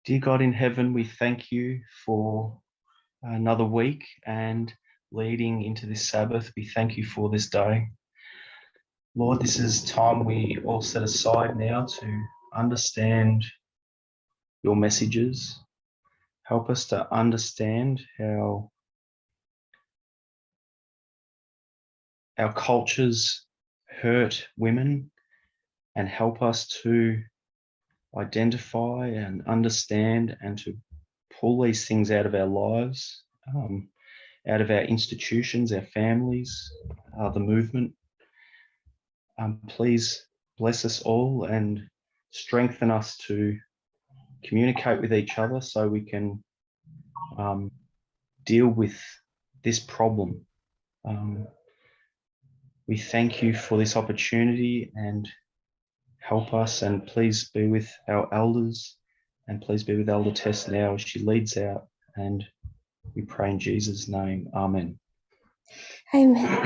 Dear God in heaven, we thank you for another week and leading into this Sabbath. We thank you for this day. Lord, this is time we all set aside now to understand your messages. Help us to understand how our cultures hurt women and help us to identify and understand and to pull these things out of our lives, out of our institutions, our families, the movement. Please bless us all and strengthen us to communicate with each other so we can deal with this problem. We thank you for this opportunity and help us, and please be with our elders and please be with Elder Tess now as she leads out, and we pray in Jesus' name. Amen. Amen.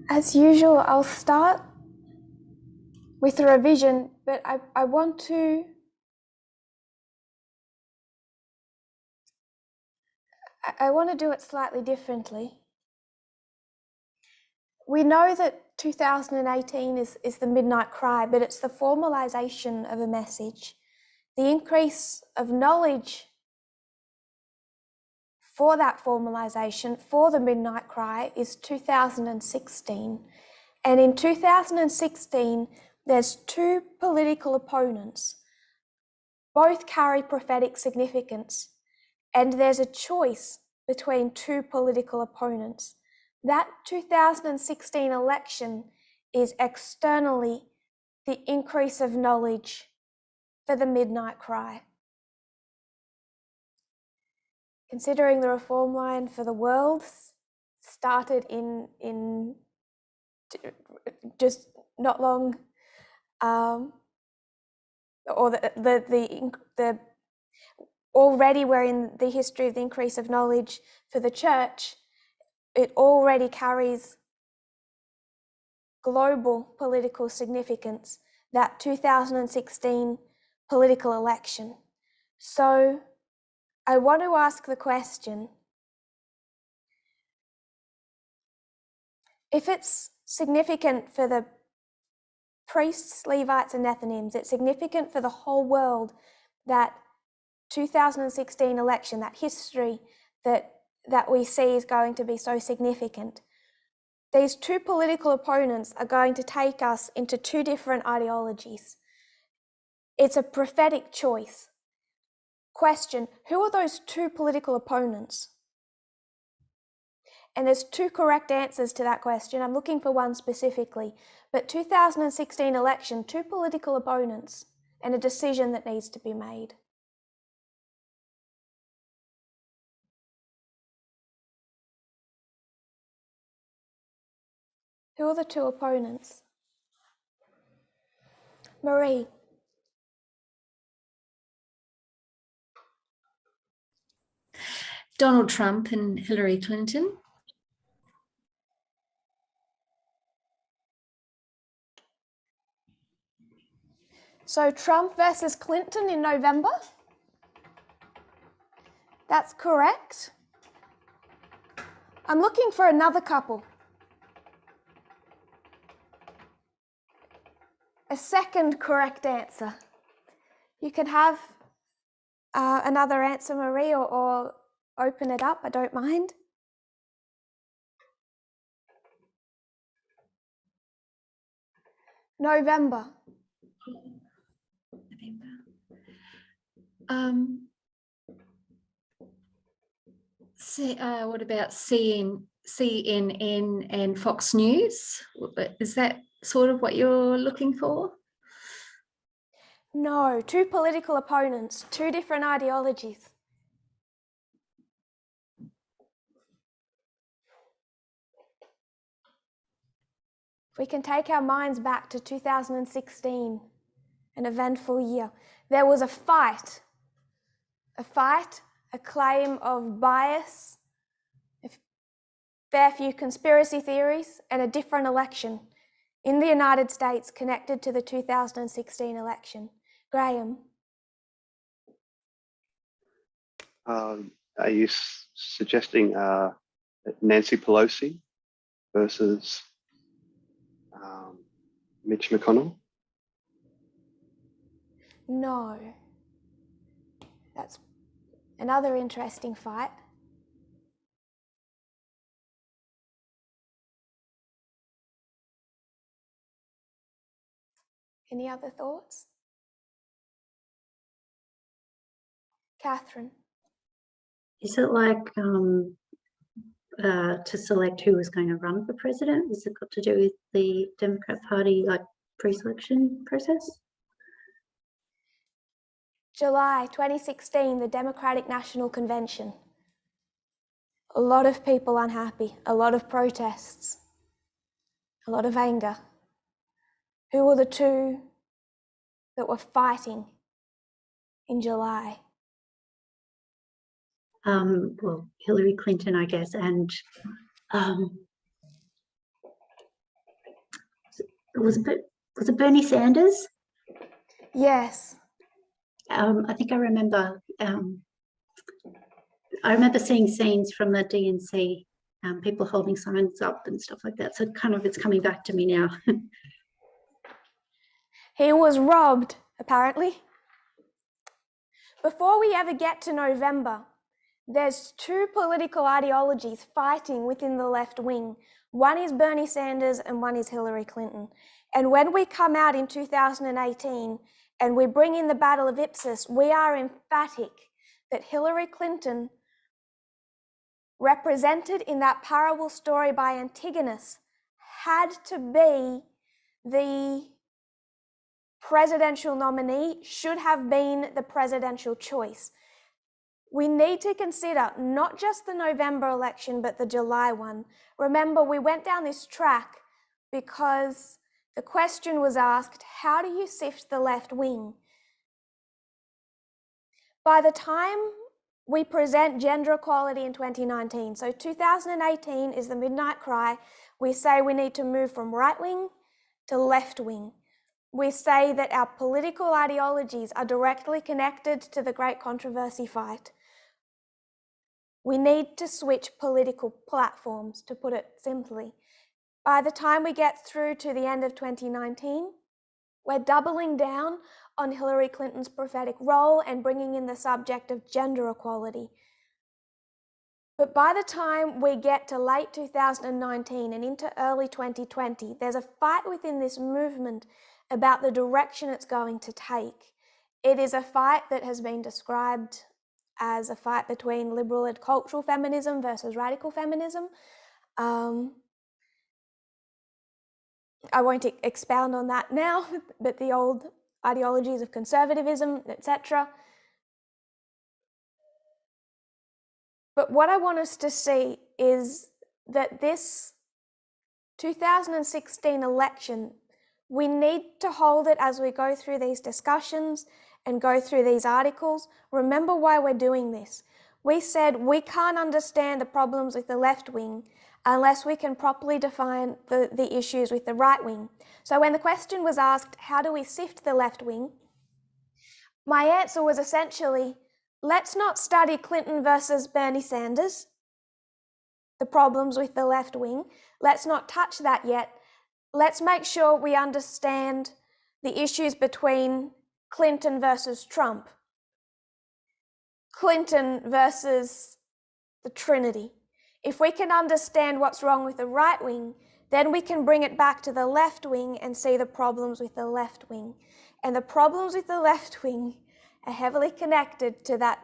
As usual, I'll start with a revision, but I want to do it slightly differently. We know that 2018 is the midnight cry, but it's the formalization of a message. The increase of knowledge for that formalization, for the midnight cry, is 2016. And in 2016, there's two political opponents. Both carry prophetic significance, and there's a choice between two political opponents. That 2016 election is externally the increase of knowledge for the midnight cry. Considering the reform line for the world started in just not long, or the already we're in the history of the increase of knowledge for the church. It already carries global political significance, that 2016 political election. So I want to ask the question, if it's significant for the priests, Levites, and Nethinims, it's significant for the whole world, that 2016 election, that history that we see is going to be so significant. These two political opponents are going to take us into two different ideologies. It's a prophetic choice. Question, who are those two political opponents? And there's two correct answers to that question. I'm looking for one specifically. But 2016 election, two political opponents and a decision that needs to be made. Who are the two opponents? Marie. Donald Trump and Hillary Clinton. So Trump versus Clinton in November? That's correct. I'm looking for another couple. A second correct answer. You can have another answer, Marie, or open it up, I don't mind. November. What about CNN and Fox News? Is that sort of what you're looking for? No, two political opponents, two different ideologies. If we can take our minds back to 2016, an eventful year, there was a fight, a claim of bias, a fair few conspiracy theories, and a different election. in the United States connected to the 2016 election? Graham? Are you suggesting Nancy Pelosi versus Mitch McConnell? No. That's another interesting fight. Any other thoughts? Catherine? Is it like to select who was going to run for president? Has it got to do with the Democrat Party like pre-selection process? July 2016, the Democratic National Convention. A lot of people unhappy, a lot of protests, a lot of anger. Who were the two that were fighting in July? Well, Hillary Clinton, I guess, and was it Bernie Sanders? Yes. I think I remember. I remember seeing scenes from the DNC, people holding signs up and stuff like that. So it's coming back to me now. He was robbed, apparently. Before we ever get to November, there's two political ideologies fighting within the left wing. One is Bernie Sanders and one is Hillary Clinton. And when we come out in 2018 and we bring in the Battle of Ipsos, we are emphatic that Hillary Clinton, represented in that parable story by Antigonus, had to be the presidential nominee, should have been the presidential choice. We need to consider not just the November election, but the July one. Remember, we went down this track because the question was asked, how do you sift the left wing? By the time we present gender equality in 2019, so 2018 is the midnight cry, we say we need to move from right wing to left wing. We say that our political ideologies are directly connected to the great controversy fight. We need to switch political platforms, to put it simply. By the time we get through to the end of 2019, we're doubling down on Hillary Clinton's prophetic role and bringing in the subject of gender equality. But by the time we get to late 2019 and into early 2020, there's a fight within this movement about the direction it's going to take. It is a fight that has been described as a fight between liberal and cultural feminism versus radical feminism. I won't expound on that now, but the old ideologies of conservatism, etc. But what I want us to see is that this 2016 election, we need to hold it as we go through these discussions and go through these articles. Remember why we're doing this. We said we can't understand the problems with the left wing unless we can properly define the issues with the right wing. So when the question was asked, how do we sift the left wing? My answer was essentially, let's not study Clinton versus Bernie Sanders, the problems with the left wing. Let's not touch that yet. Let's make sure we understand the issues between Clinton versus Trump, Clinton versus the Trinity. If we can understand what's wrong with the right wing, then we can bring it back to the left wing and see the problems with the left wing. And the problems with the left wing are heavily connected to that,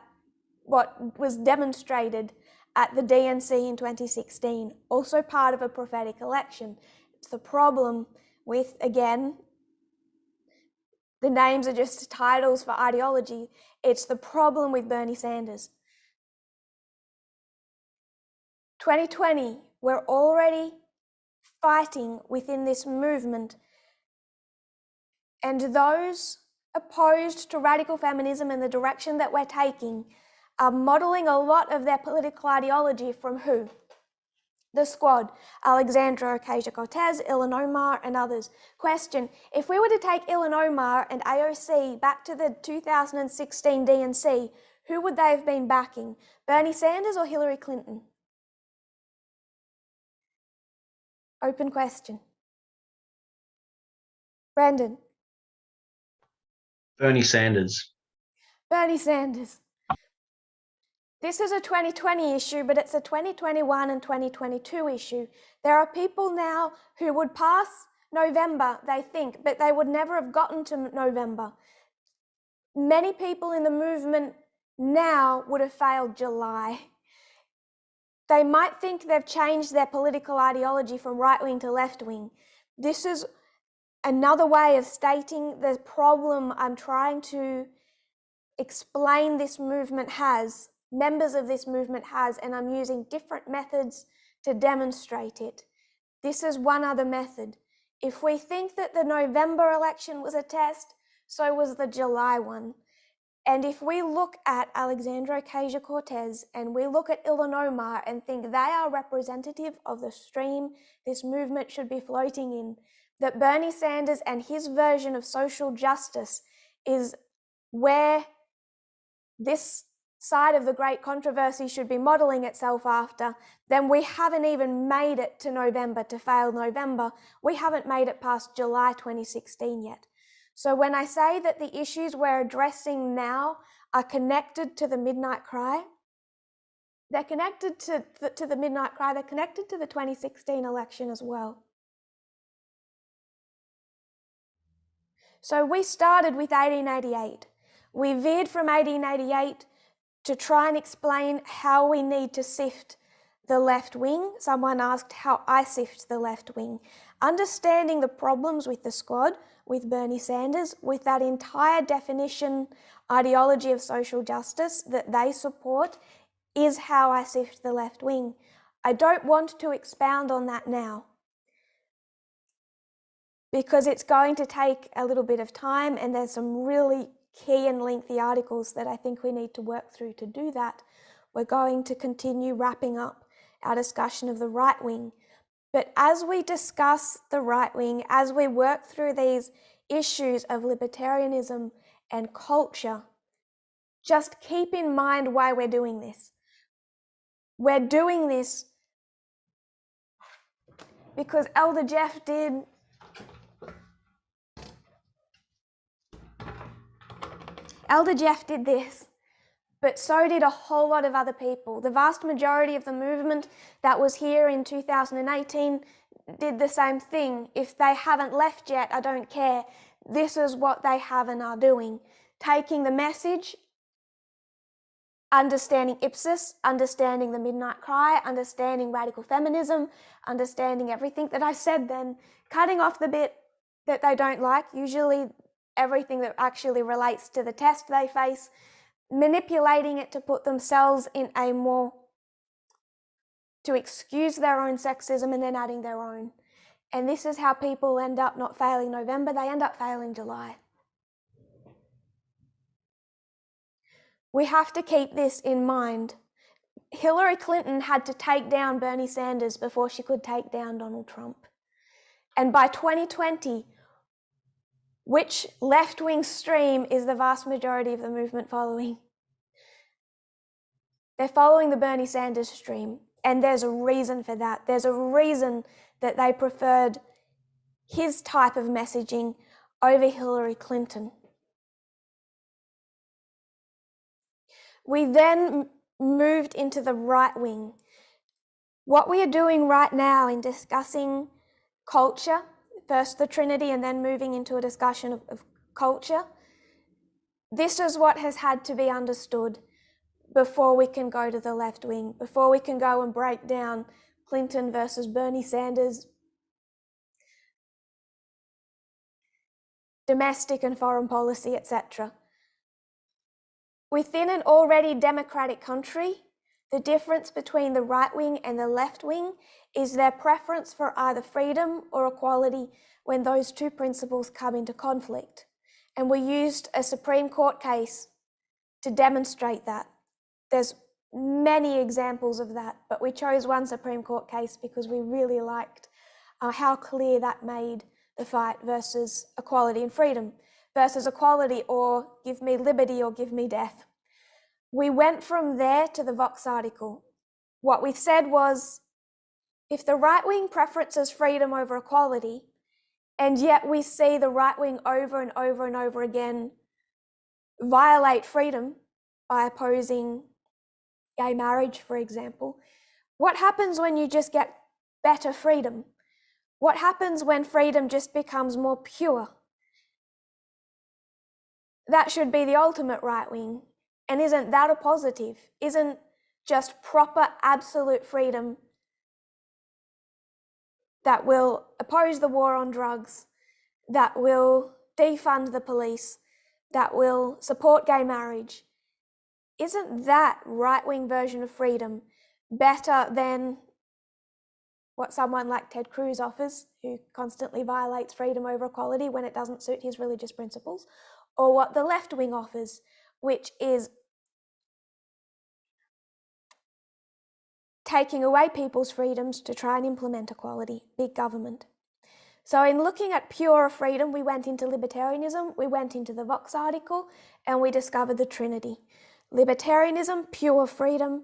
what was demonstrated at the DNC in 2016, also part of a prophetic election. It's the problem with, again, the names are just titles for ideology. It's the problem with Bernie Sanders. 2020, we're already fighting within this movement. And those opposed to radical feminism and the direction that we're taking are modeling a lot of their political ideology from who? The squad, Alexandra Ocasio-Cortez, Ilhan Omar, and others. Question, if we were to take Ilhan Omar and AOC back to the 2016 DNC, who would they have been backing? Bernie Sanders or Hillary Clinton? Open question. Brandon. Bernie Sanders. Bernie Sanders. This is a 2020 issue, but it's a 2021 and 2022 issue. There are people now who would pass November, they think, but they would never have gotten to November. Many people in the movement now would have failed July. They might think they've changed their political ideology from right-wing to left-wing. This is another way of stating the problem I'm trying to explain this movement has, members of this movement has, and I'm using different methods to demonstrate it. This is one other method. If we think that the November election was a test, so was the July one. And if we look at Alexandra Ocasio-Cortez and we look at Ilhan Omar and think they are representative of the stream this movement should be floating in, that Bernie Sanders and his version of social justice is where this side of the great controversy should be modelling itself after, then we haven't even made it to November, to fail November. We haven't made it past July 2016 yet. So when I say that the issues we're addressing now are connected to the Midnight Cry, they're connected to the Midnight Cry, they're connected to the 2016 election as well. So we started with 1888. We veered from 1888 to try and explain how we need to sift the left wing. Someone asked how I sift the left wing. Understanding the problems with the squad, with Bernie Sanders, with that entire definition, ideology of social justice that they support, is how I sift the left wing. I don't want to expound on that now, because it's going to take a little bit of time and there's some really key and lengthy articles that I think we need to work through to do that. We're going to continue wrapping up our discussion of the right wing. But as we discuss the right wing, as we work through these issues of libertarianism and culture, just keep in mind why we're doing this. We're doing this because Elder Jeff did this, but so did a whole lot of other people. The vast majority of the movement that was here in 2018 did the same thing. If they haven't left yet, I don't care. This is what they have and are doing. Taking the message, understanding Ipsos, understanding the Midnight Cry, understanding radical feminism, understanding everything that I said then, cutting off the bit that they don't like, usually everything that actually relates to the test they face, manipulating it to put themselves in a more, to excuse their own sexism and then adding their own. And this is how people end up not failing November, they end up failing July. We have to keep this in mind. Hillary Clinton had to take down Bernie Sanders before she could take down Donald Trump. And by 2020, which left-wing stream is the vast majority of the movement following? They're following the Bernie Sanders stream, and there's a reason for that. There's a reason that they preferred his type of messaging over Hillary Clinton. We then moved into the right wing. What we are doing right now in discussing culture, first the Trinity and then moving into a discussion of culture, this is what has had to be understood before we can go to the left wing, before we can go and break down Clinton versus Bernie Sanders, domestic and foreign policy, etc. Within an already democratic country, the difference between the right wing and the left wing is their preference for either freedom or equality when those two principles come into conflict. And we used a Supreme Court case to demonstrate that. There's many examples of that, but we chose one Supreme Court case because we really liked how clear that made the fight versus equality and freedom, versus equality or give me liberty or give me death. We went from there to the Vox article. What we said was, if the right wing preferences freedom over equality, and yet we see the right wing over and over and over again violate freedom by opposing gay marriage, for example, what happens when you just get better freedom? What happens when freedom just becomes more pure? That should be the ultimate right wing. And isn't that a positive? Isn't just proper absolute freedom that will oppose the war on drugs, that will defund the police, that will support gay marriage? Isn't that right-wing version of freedom better than what someone like Ted Cruz offers, who constantly violates freedom over equality when it doesn't suit his religious principles, or what the left wing offers, which is taking away people's freedoms to try and implement equality, big government. So in looking at pure freedom, we went into libertarianism, we went into the Vox article, and we discovered the Trinity. Libertarianism, pure freedom,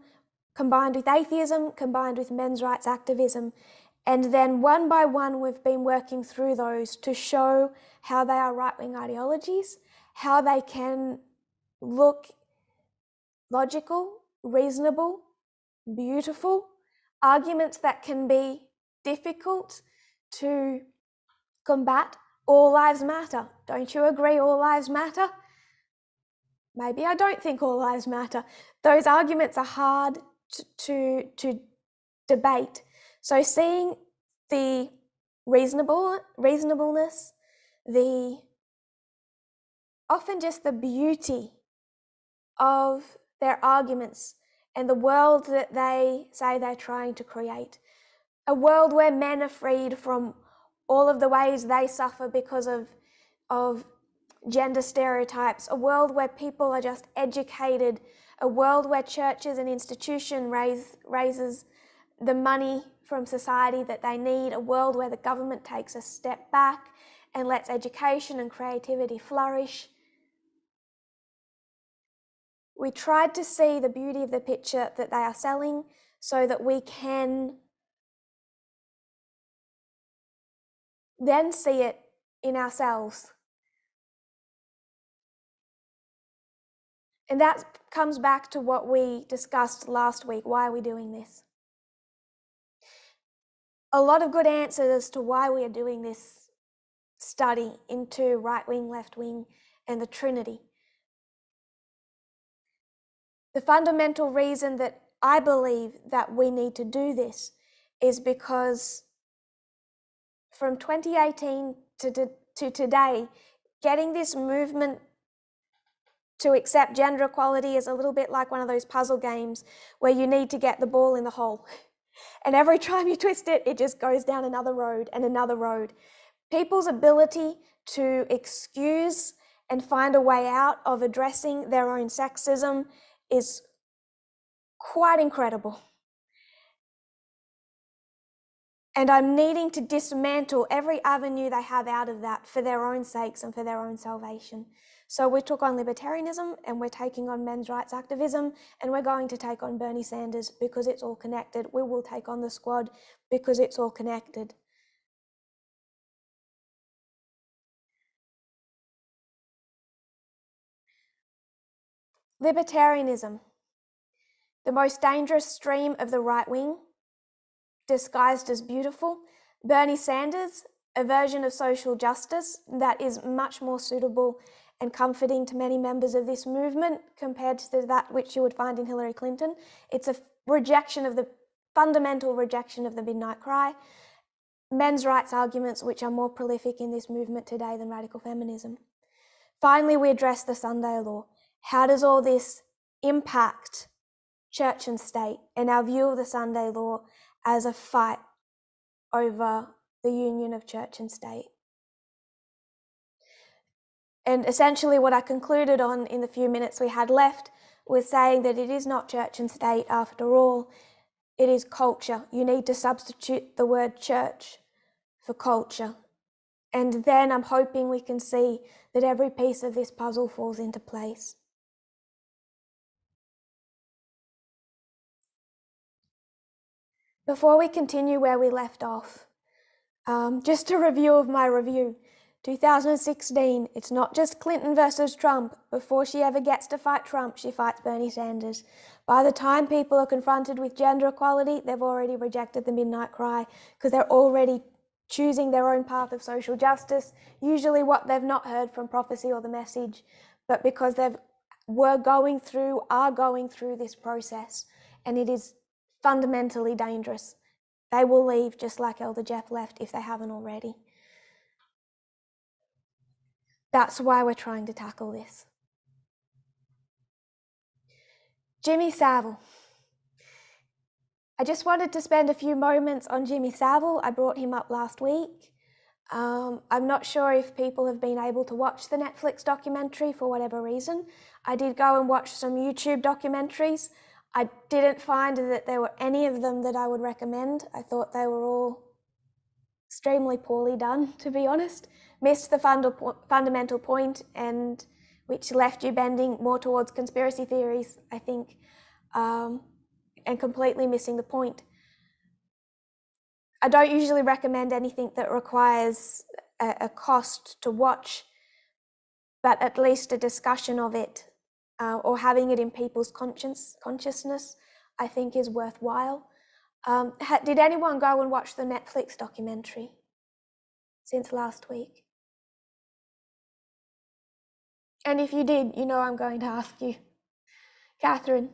combined with atheism, combined with men's rights activism. And then one by one, we've been working through those to show how they are right-wing ideologies, how they can look logical, reasonable, beautiful, arguments that can be difficult to combat. All lives matter. Don't you agree all lives matter? Maybe I don't think all lives matter. Those arguments are hard to debate. So seeing the reasonableness, the often just the beauty of their arguments and the world that they say they're trying to create. A world where men are freed from all of the ways they suffer because of gender stereotypes, a world where people are just educated, a world where churches and institutions raises the money from society that they need, a world where the government takes a step back and lets education and creativity flourish. We tried to see the beauty of the picture that they are selling so that we can then see it in ourselves. And that comes back to what we discussed last week. Why are we doing this? A lot of good answers as to why we are doing this study into right wing, left wing, and the Trinity. The fundamental reason that I believe that we need to do this is because from 2018 to today, getting this movement to accept gender equality is a little bit like one of those puzzle games where you need to get the ball in the hole. And every time you twist it, it just goes down another road and another road. People's ability to excuse and find a way out of addressing their own sexism is quite incredible. And I'm needing to dismantle every avenue they have out of that for their own sakes and for their own salvation. So we took on libertarianism and we're taking on men's rights activism and we're going to take on Bernie Sanders because it's all connected. We will take on the squad because it's all connected. Libertarianism, the most dangerous stream of the right wing, disguised as beautiful. Bernie Sanders, a version of social justice that is much more suitable and comforting to many members of this movement compared to that which you would find in Hillary Clinton. It's a fundamental rejection of the midnight cry. Men's rights arguments which are more prolific in this movement today than radical feminism. Finally, we address the Sunday law. How does all this impact church and state and our view of the Sunday law as a fight over the union of church and state? And essentially what I concluded on in the few minutes we had left was saying that it is not church and state after all, it is culture. You need to substitute the word church for culture. And then I'm hoping we can see that every piece of this puzzle falls into place. Before we continue where we left off, just a review of my review. 2016, it's not just Clinton versus Trump. Before she ever gets to fight Trump, she fights Bernie Sanders. By the time people are confronted with gender equality, they've already rejected the midnight cry because they're already choosing their own path of social justice, usually what they've not heard from prophecy or the message, but because are going through this process, and it is fundamentally dangerous. They will leave just like Elder Jeff left if they haven't already. That's why we're trying to tackle this. Jimmy Savile. I just wanted to spend a few moments on Jimmy Savile. I brought him up last week. I'm not sure if people have been able to watch the Netflix documentary for whatever reason. I did go and watch some YouTube documentaries. I didn't find that there were any of them that I would recommend. I thought they were all extremely poorly done, to be honest. Missed the fundamental point, and which left you bending more towards conspiracy theories, I think, and completely missing the point. I don't usually recommend anything that requires a cost to watch, but at least a discussion of it or having it in people's consciousness, I think is worthwhile. Did anyone go and watch the Netflix documentary since last week? And if you did, you know I'm going to ask you. Catherine?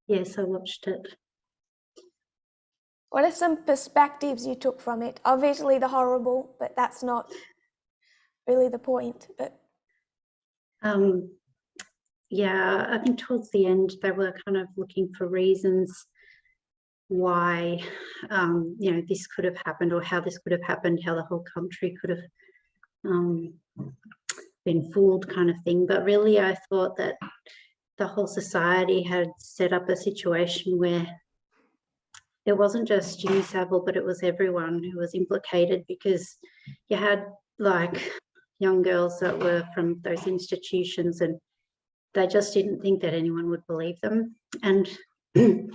Yes, I watched it. What are some perspectives you took from it? Obviously the horrible, but that's not really the point. But yeah, I think towards the end they were kind of looking for reasons why this could have happened, or how this could have happened, how the whole country could have been fooled, kind of thing. But really I thought that the whole society had set up a situation where it wasn't just Jimmy Savile, but it was everyone who was implicated, because you had like young girls that were from those institutions and they just didn't think that anyone would believe them. And you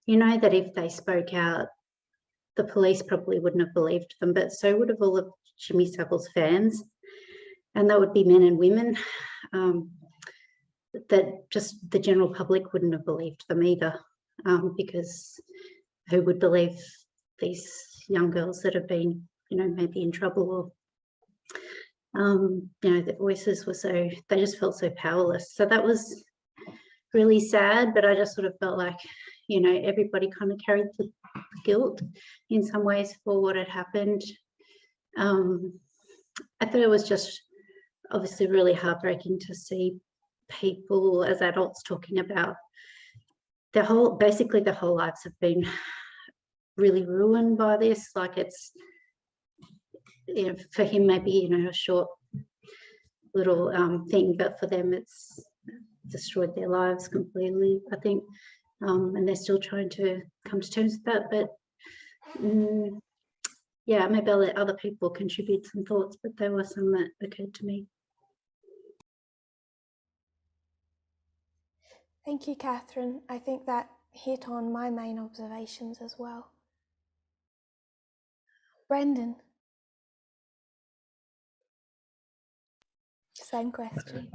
know that if they spoke out, the police probably wouldn't have believed them, but so would have all of Jimmy Savile's fans. And that would be men and women, that just the general public wouldn't have believed them either, because who would believe these young girls that have been, maybe in trouble, or their voices were so, they just felt so powerless. So that was really sad, but I just sort of felt like, everybody kind of carried the guilt in some ways for what had happened. I thought it was just obviously really heartbreaking to see people as adults talking about basically their whole lives have been really ruined by this. Like it's, for him maybe, a short little thing, but for them it's destroyed their lives completely, I think. And they're still trying to come to terms with that. But yeah, maybe I'll let other people contribute some thoughts, but there were some that occurred to me. thank you, Catherine. I think that hit on my main observations as well. Brendan? Same question.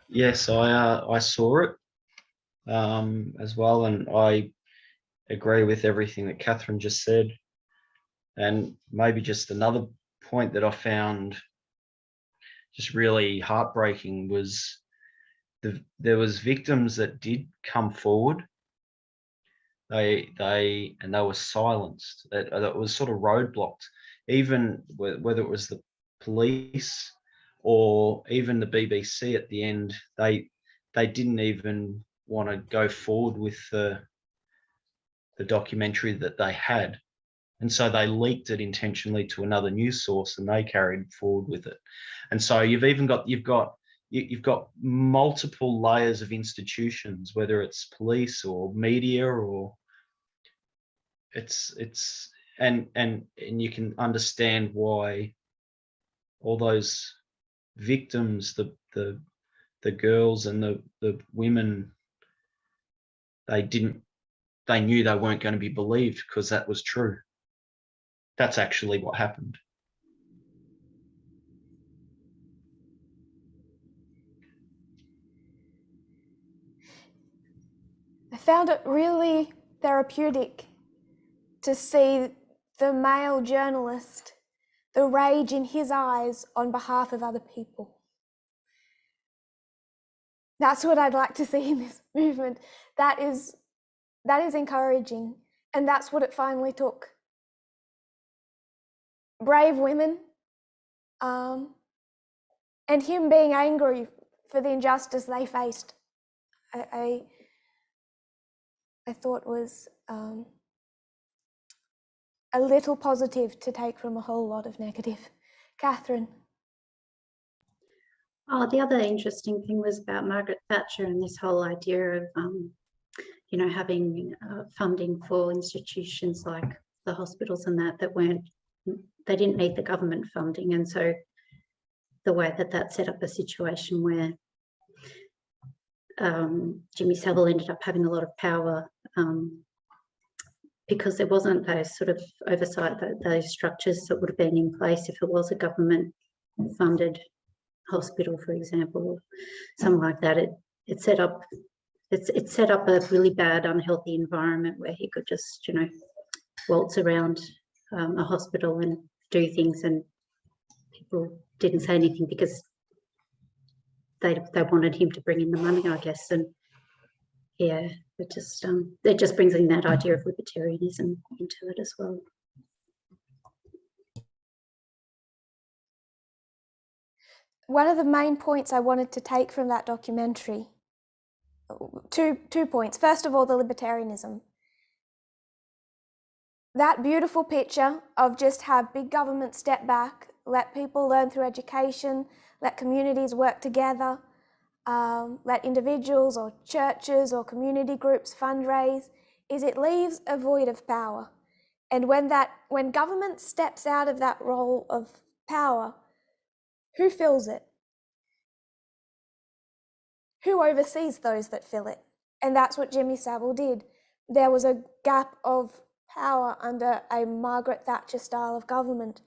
Yes, I saw it as well, and I agree with everything that Catherine just said. And maybe just another point that I found just really heartbreaking was there was victims that did come forward. They were silenced. That was sort of roadblocked, even whether it was the police or even the BBC at the end. They didn't even want to go forward with the documentary that they had. And so they leaked it intentionally to another news source, and they carried forward with it. And so you've got multiple layers of institutions, whether it's police or media, or and you can understand why all those victims, the girls and the women, they knew they weren't going to be believed, because that was true. That's actually what happened. I found it really therapeutic to see the male journalist, the rage in his eyes on behalf of other people. That's what I'd like to see in this movement. That is encouraging, and that's what it finally took. Brave women, and him being angry for the injustice they faced. I thought was a little positive to take from a whole lot of negative. Catherine. Oh, the other interesting thing was about Margaret Thatcher and this whole idea of, you know, having funding for institutions like the hospitals and that they didn't need the government funding. And so the way that set up a situation where Jimmy Savile ended up having a lot of power because there wasn't those sort of oversight, those structures that would have been in place if it was a government funded hospital, for example, or something like that. It set up a really bad, unhealthy environment where he could just, you know, waltz around a hospital and do things, and people didn't say anything because they wanted him to bring in the money, I guess. And yeah, it just brings in that idea of libertarianism into it as well. One of the main points I wanted to take from that documentary, two points. First of all, the libertarianism. That beautiful picture of just how big government step back, let people learn through education, let communities work together, let individuals or churches or community groups fundraise, is it leaves a void of power. And when government steps out of that role of power, who fills it? Who oversees those that fill it? And that's what Jimmy Savile did. There was a gap of power under a Margaret Thatcher style of government,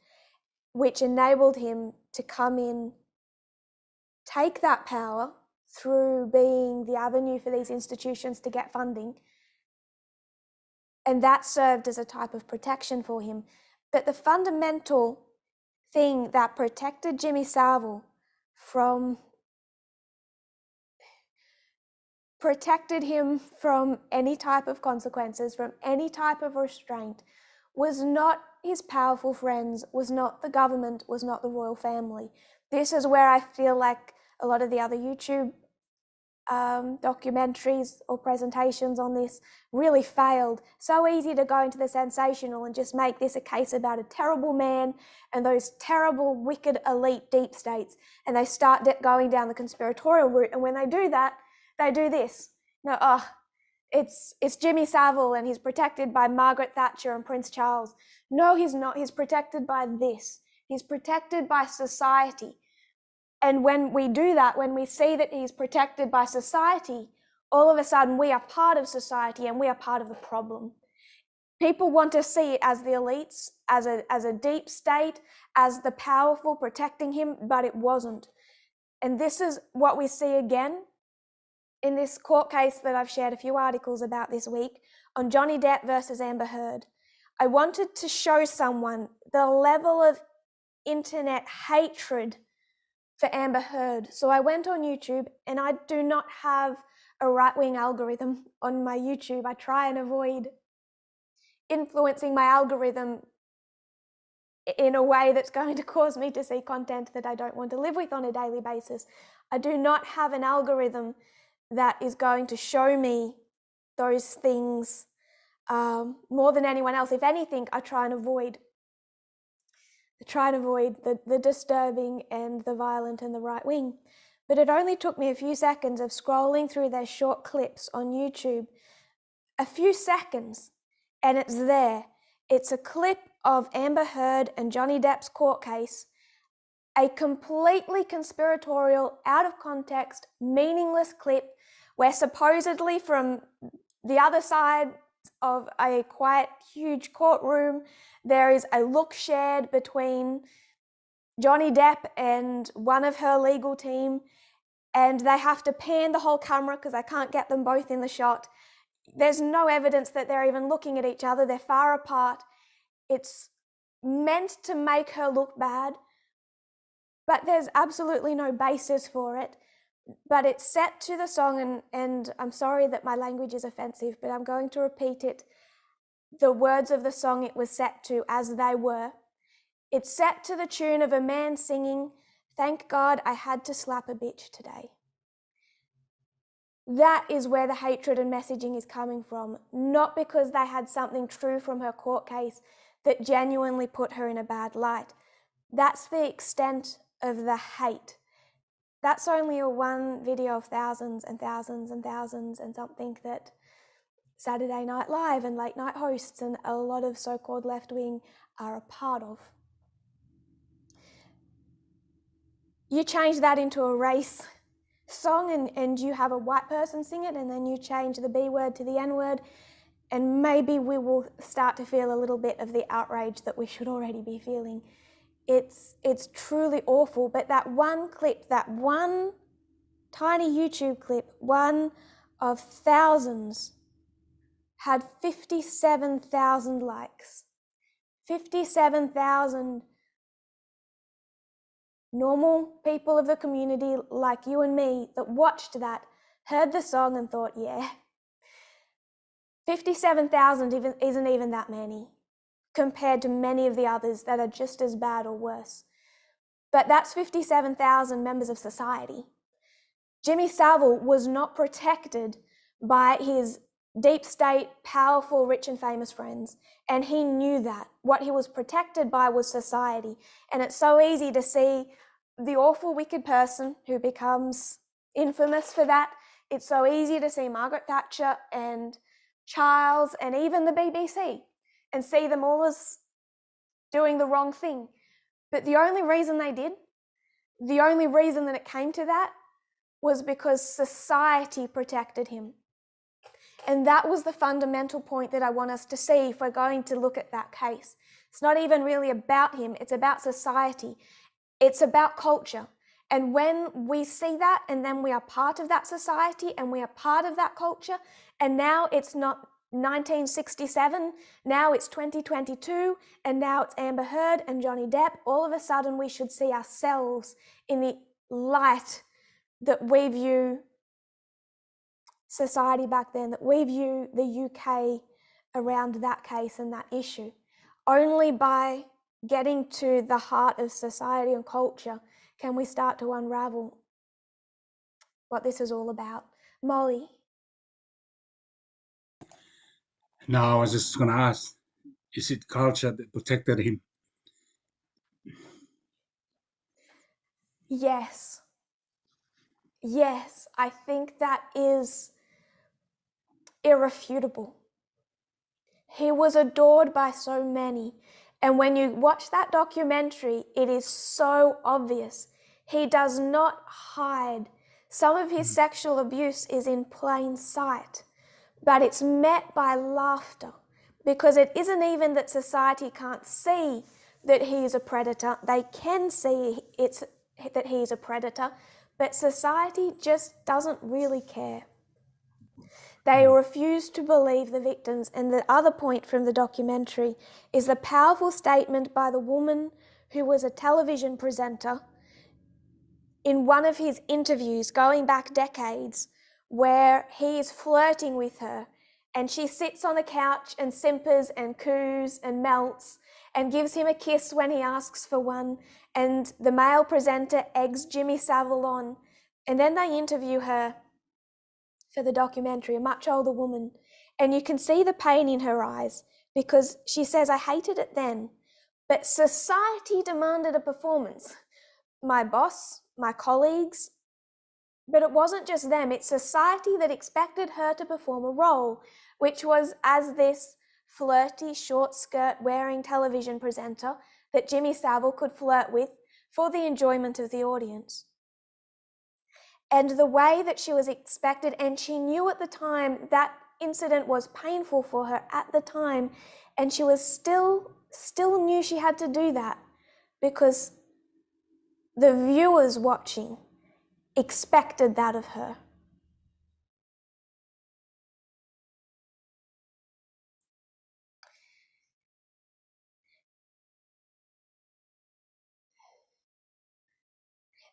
which enabled him to come in, take that power through being the avenue for these institutions to get funding. And that served as a type of protection for him. But the fundamental thing that protected Jimmy Savile protected him from any type of consequences, from any type of restraint, was not his powerful friends, was not the government, was not the royal family. This is where I feel like a lot of the other YouTube documentaries or presentations on this really failed. So easy to go into the sensational and just make this a case about a terrible man and those terrible, wicked, elite deep states, and they start going down the conspiratorial route. And when they do that, they do this. No, it's Jimmy Savile and he's protected by Margaret Thatcher and Prince Charles. No, he's not. He's protected by this. He's protected by society. And when we do that, when we see that he's protected by society, all of a sudden we are part of society and we are part of the problem. People want to see it as the elites, as a deep state, as the powerful protecting him, but it wasn't. And this is what we see again in this court case that I've shared a few articles about this week on Johnny Depp versus Amber Heard. I wanted to show someone the level of internet hatred for Amber Heard. So I went on YouTube, and I do not have a right-wing algorithm on my YouTube. I try and avoid influencing my algorithm in a way that's going to cause me to see content that I don't want to live with on a daily basis. I do not have an algorithm that is going to show me those things more than anyone else. If anything, I try and avoid the disturbing and the violent and the right wing. But it only took me a few seconds of scrolling through their short clips on YouTube, a few seconds, and it's there. It's a clip of Amber Heard and Johnny Depp's court case, a completely conspiratorial, out of context, meaningless clip where supposedly from the other side of a quite huge courtroom, there is a look shared between Johnny Depp and one of her legal team, and they have to pan the whole camera because they can't get them both in the shot. There's no evidence that they're even looking at each other. They're far apart. It's meant to make her look bad, but there's absolutely no basis for it. But it's set to the song, and I'm sorry that my language is offensive, but I'm going to repeat it. The words of the song it was set to as they were. It's set to the tune of a man singing, "Thank God I had to slap a bitch today." That is where the hatred and messaging is coming from, not because they had something true from her court case that genuinely put her in a bad light. That's the extent of the hate. That's only one video of thousands and thousands and thousands, and something that Saturday Night Live and late night hosts and a lot of so-called left-wing are a part of. You change that into a race song and you have a white person sing it, and then you change the B word to the N word, and maybe we will start to feel a little bit of the outrage that we should already be feeling. It's truly awful, but that one clip, that one tiny YouTube clip, one of thousands, had 57,000 likes. 57,000 normal people of the community like you and me that watched that, heard the song and thought, yeah. 57,000 isn't even that many compared to many of the others that are just as bad or worse. But that's 57,000 members of society. Jimmy Savile was not protected by his deep state, powerful, rich and famous friends, and he knew that. What he was protected by was society. And it's so easy to see the awful, wicked person who becomes infamous for that. It's so easy to see Margaret Thatcher and Charles and even the BBC and see them all as doing the wrong thing. But the only reason they did, the only reason that it came to that, was because society protected him. And that was the fundamental point that I want us to see if we're going to look at that case. It's not even really about him, it's about society. It's about culture. And when we see that, and then we are part of that society and we are part of that culture, and now it's not 1967, now it's 2022, and now it's Amber Heard and Johnny Depp, all of a sudden we should see ourselves in the light that we view society back then, that we view the UK around that case and that issue. Only by getting to the heart of society and culture can we start to unravel what this is all about. Molly? No, I was just going to ask, is it culture that protected him? Yes. Yes, I think that is irrefutable. He was adored by so many. And when you watch that documentary, it is so obvious. He does not hide. Some of his sexual abuse is in plain sight, but it's met by laughter, because it isn't even that society can't see that he is a predator. They can see that he is a predator, but society just doesn't really care. They refuse to believe the victims. And the other point from the documentary is the powerful statement by the woman who was a television presenter in one of his interviews going back decades, where he is flirting with her and she sits on the couch and simpers and coos and melts and gives him a kiss when he asks for one, and the male presenter eggs Jimmy Savile on, and then they interview her for the documentary, a much older woman, And you can see the pain in her eyes because she says, I hated it then, but society demanded a performance. My boss, my colleagues, but it wasn't just them, it's society that expected her to perform a role, which was as this flirty, short skirt wearing television presenter that Jimmy Savile could flirt with for the enjoyment of the audience. And the way that she was expected, and she knew at the time that incident was painful for her at the time, and she was still knew she had to do that because the viewers watching expected that of her.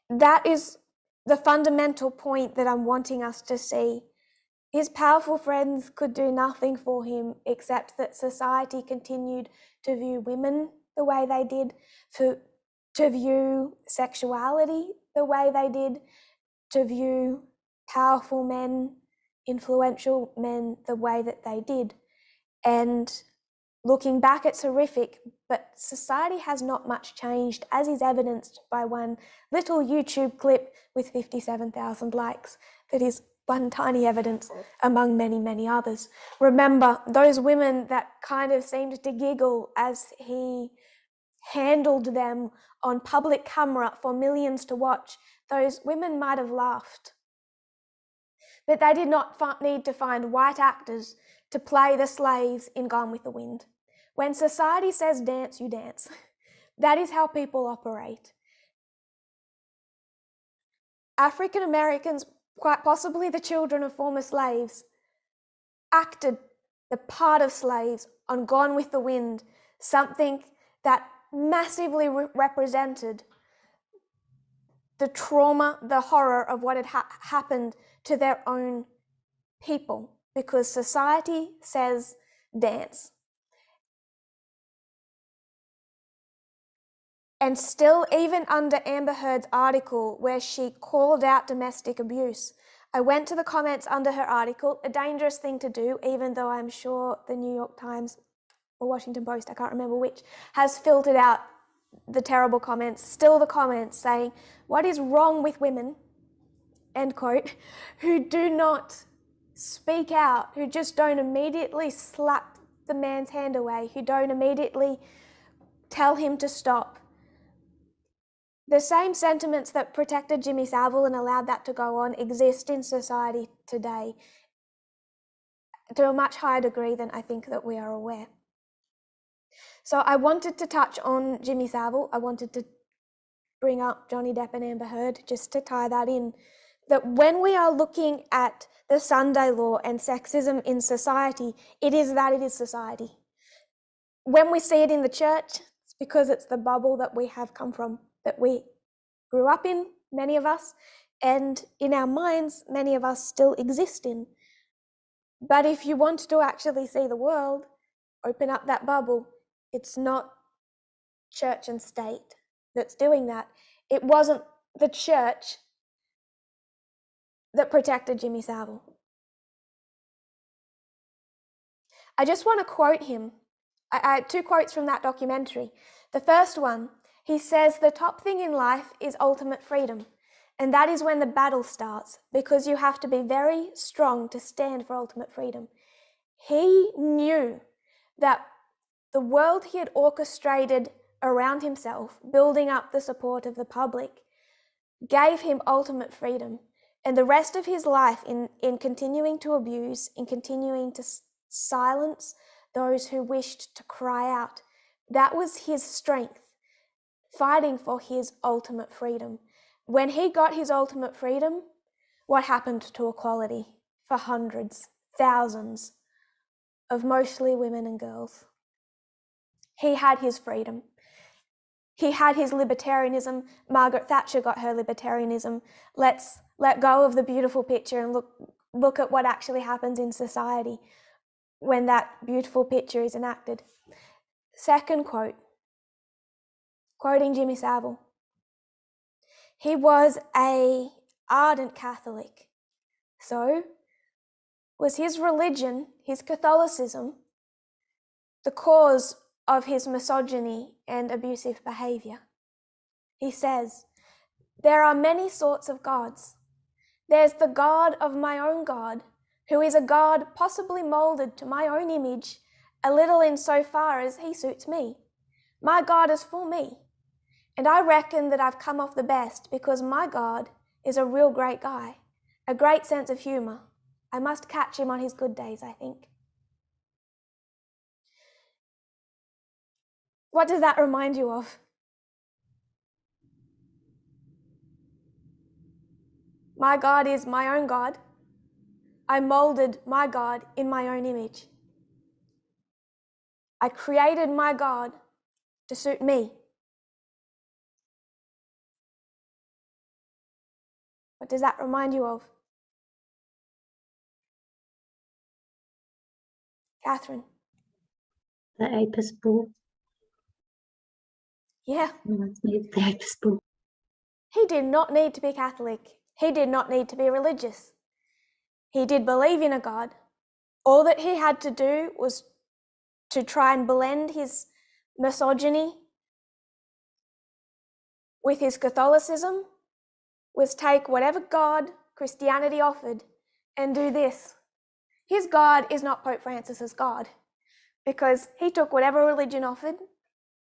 That is the fundamental point that I'm wanting us to see. His powerful friends could do nothing for him except that society continued to view women the way they did, to view sexuality the way they did, to view powerful men, influential men the way that they did. And looking back, it's horrific, but society has not much changed, as is evidenced by one little YouTube clip with 57,000 likes. That is one tiny evidence among many, many others. Remember, those women that kind of seemed to giggle as he handled them on public camera for millions to watch, those women might have laughed. But they did not need to find white actors to play the slaves in Gone with the Wind. When society says dance, you dance. That is how people operate. African Americans, quite possibly the children of former slaves, acted the part of slaves on Gone with the Wind, something that massively represented the trauma, the horror of what had happened to their own people, because society says dance. And still, even under Amber Heard's article where she called out domestic abuse, I went to the comments under her article, a dangerous thing to do, even though I'm sure the New York Times or Washington Post, I can't remember which, has filtered out the terrible comments, still the comments saying, what is wrong with women, end quote, who do not speak out, who just don't immediately slap the man's hand away, who don't immediately tell him to stop. The same sentiments that protected Jimmy Savile and allowed that to go on exist in society today to a much higher degree than I think that we are aware. So I wanted to touch on Jimmy Savile. I wanted to bring up Johnny Depp and Amber Heard just to tie that in, that when we are looking at the Sunday law and sexism in society, it is society. When we see it in the church, it's because it's the bubble that we have come from, that we grew up in, many of us, and in our minds, many of us still exist in. But if you want to actually see the world, open up that bubble. It's not church and state that's doing that. It wasn't the church that protected Jimmy Savile. I just want to quote him. I had 2 quotes from that documentary. The first one, he says, the top thing in life is ultimate freedom. And that is when the battle starts, because you have to be very strong to stand for ultimate freedom. He knew that the world he had orchestrated around himself, building up the support of the public, gave him ultimate freedom. And the rest of his life in continuing to abuse, in continuing to silence those who wished to cry out, that was his strength, fighting for his ultimate freedom. When he got his ultimate freedom, what happened to equality for hundreds, thousands of mostly women and girls? He had his freedom. He had his libertarianism. Margaret Thatcher got her libertarianism. Let's let go of the beautiful picture and look at what actually happens in society when that beautiful picture is enacted. Second quote, quoting Jimmy Savile. He was an ardent Catholic. So Was his religion, his Catholicism, the cause of his misogyny and abusive behaviour? He says, there are many sorts of gods. There's the God of my own God, who is a God possibly moulded to my own image, a little in so far as he suits me. My God is for me, and I reckon that I've come off the best because my God is a real great guy, a great sense of humour. I must catch him on his good days, I think. What does that remind you of? My God is my own God. I moulded my God in my own image. I created my God to suit me. What does that remind you of? Catherine? The Apis bull. Yeah. Reminds me of the Apis bull. He did not need to be Catholic. He did not need to be religious. He did believe in a God. All that he had to do was to try and blend his misogyny with his Catholicism, was take whatever God Christianity offered and do this. His God is not Pope Francis's God, because he took whatever religion offered,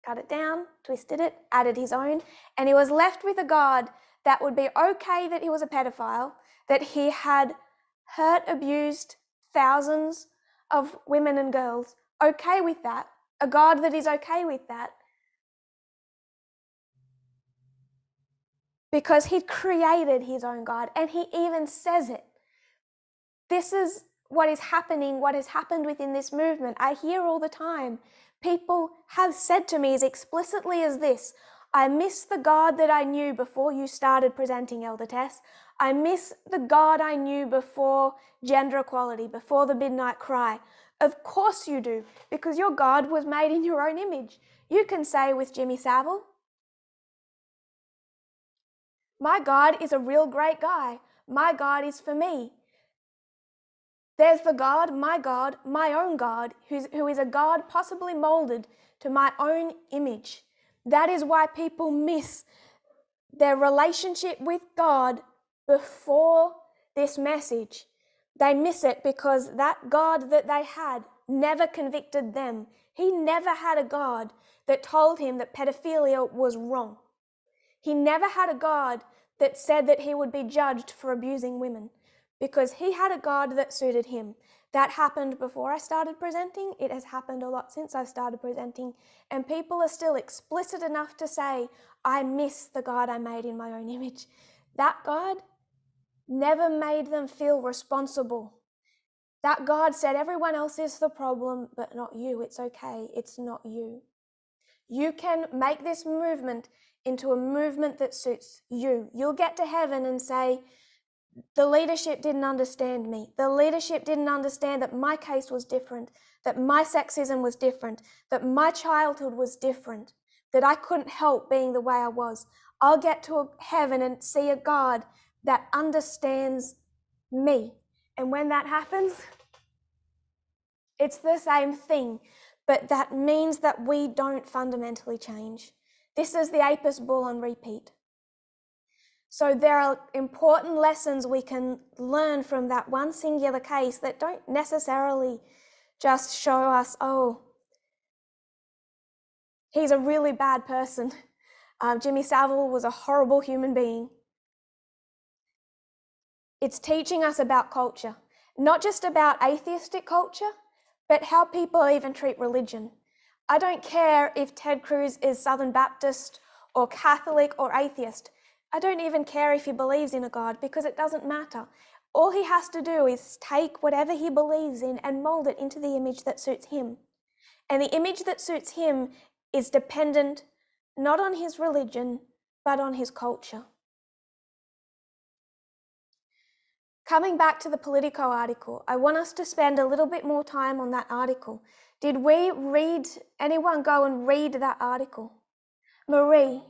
cut it down, twisted it, added his own, and he was left with a God that would be okay that he was a pedophile, that he had hurt, abused thousands of women and girls, okay with that, a God that is okay with that, because he'd created his own God, and he even says it. This is what is happening, what has happened within this movement. I hear all the time, people have said to me as explicitly as this, I miss the God that I knew before you started presenting, Elder Tess. I miss the God I knew before gender equality, before the midnight cry. Of course you do, because your God was made in your own image. You can say with Jimmy Savile, my God is a real great guy. My God is for me. There's the God, my own God, who is a God possibly moulded to my own image. That is why people miss their relationship with God before this message. They miss it because that God that they had never convicted them. He never had a God that told him that pedophilia was wrong. He never had a God that said that he would be judged for abusing women, because he had a God that suited him. That happened before I started presenting. It has happened a lot since I've started presenting, and people are still explicit enough to say, I miss the God I made in my own image. That God never made them feel responsible. That God said, everyone else is the problem, but not you. It's okay. It's not you. You can make this movement into a movement that suits you. You'll get to heaven and say, the leadership didn't understand me. The leadership didn't understand that my case was different, that my sexism was different, that my childhood was different, that I couldn't help being the way I was. I'll get to heaven and see a God that understands me. And when that happens, it's the same thing, but that means that we don't fundamentally change. This is the Apis bull on repeat. So there are important lessons we can learn from that one singular case that don't necessarily just show us, oh, he's a really bad person. Jimmy Savile was a horrible human being. It's teaching us about culture, not just about atheistic culture, but how people even treat religion. I don't care if Ted Cruz is Southern Baptist or Catholic or atheist. I don't even care if he believes in a God, because it doesn't matter. All he has to do is take whatever he believes in and mold it into the image that suits him. And the image that suits him is dependent not on his religion, but on his culture. Coming back to the Politico article, I want us to spend a little bit more time on that article. Did anyone go and read that article? Marie,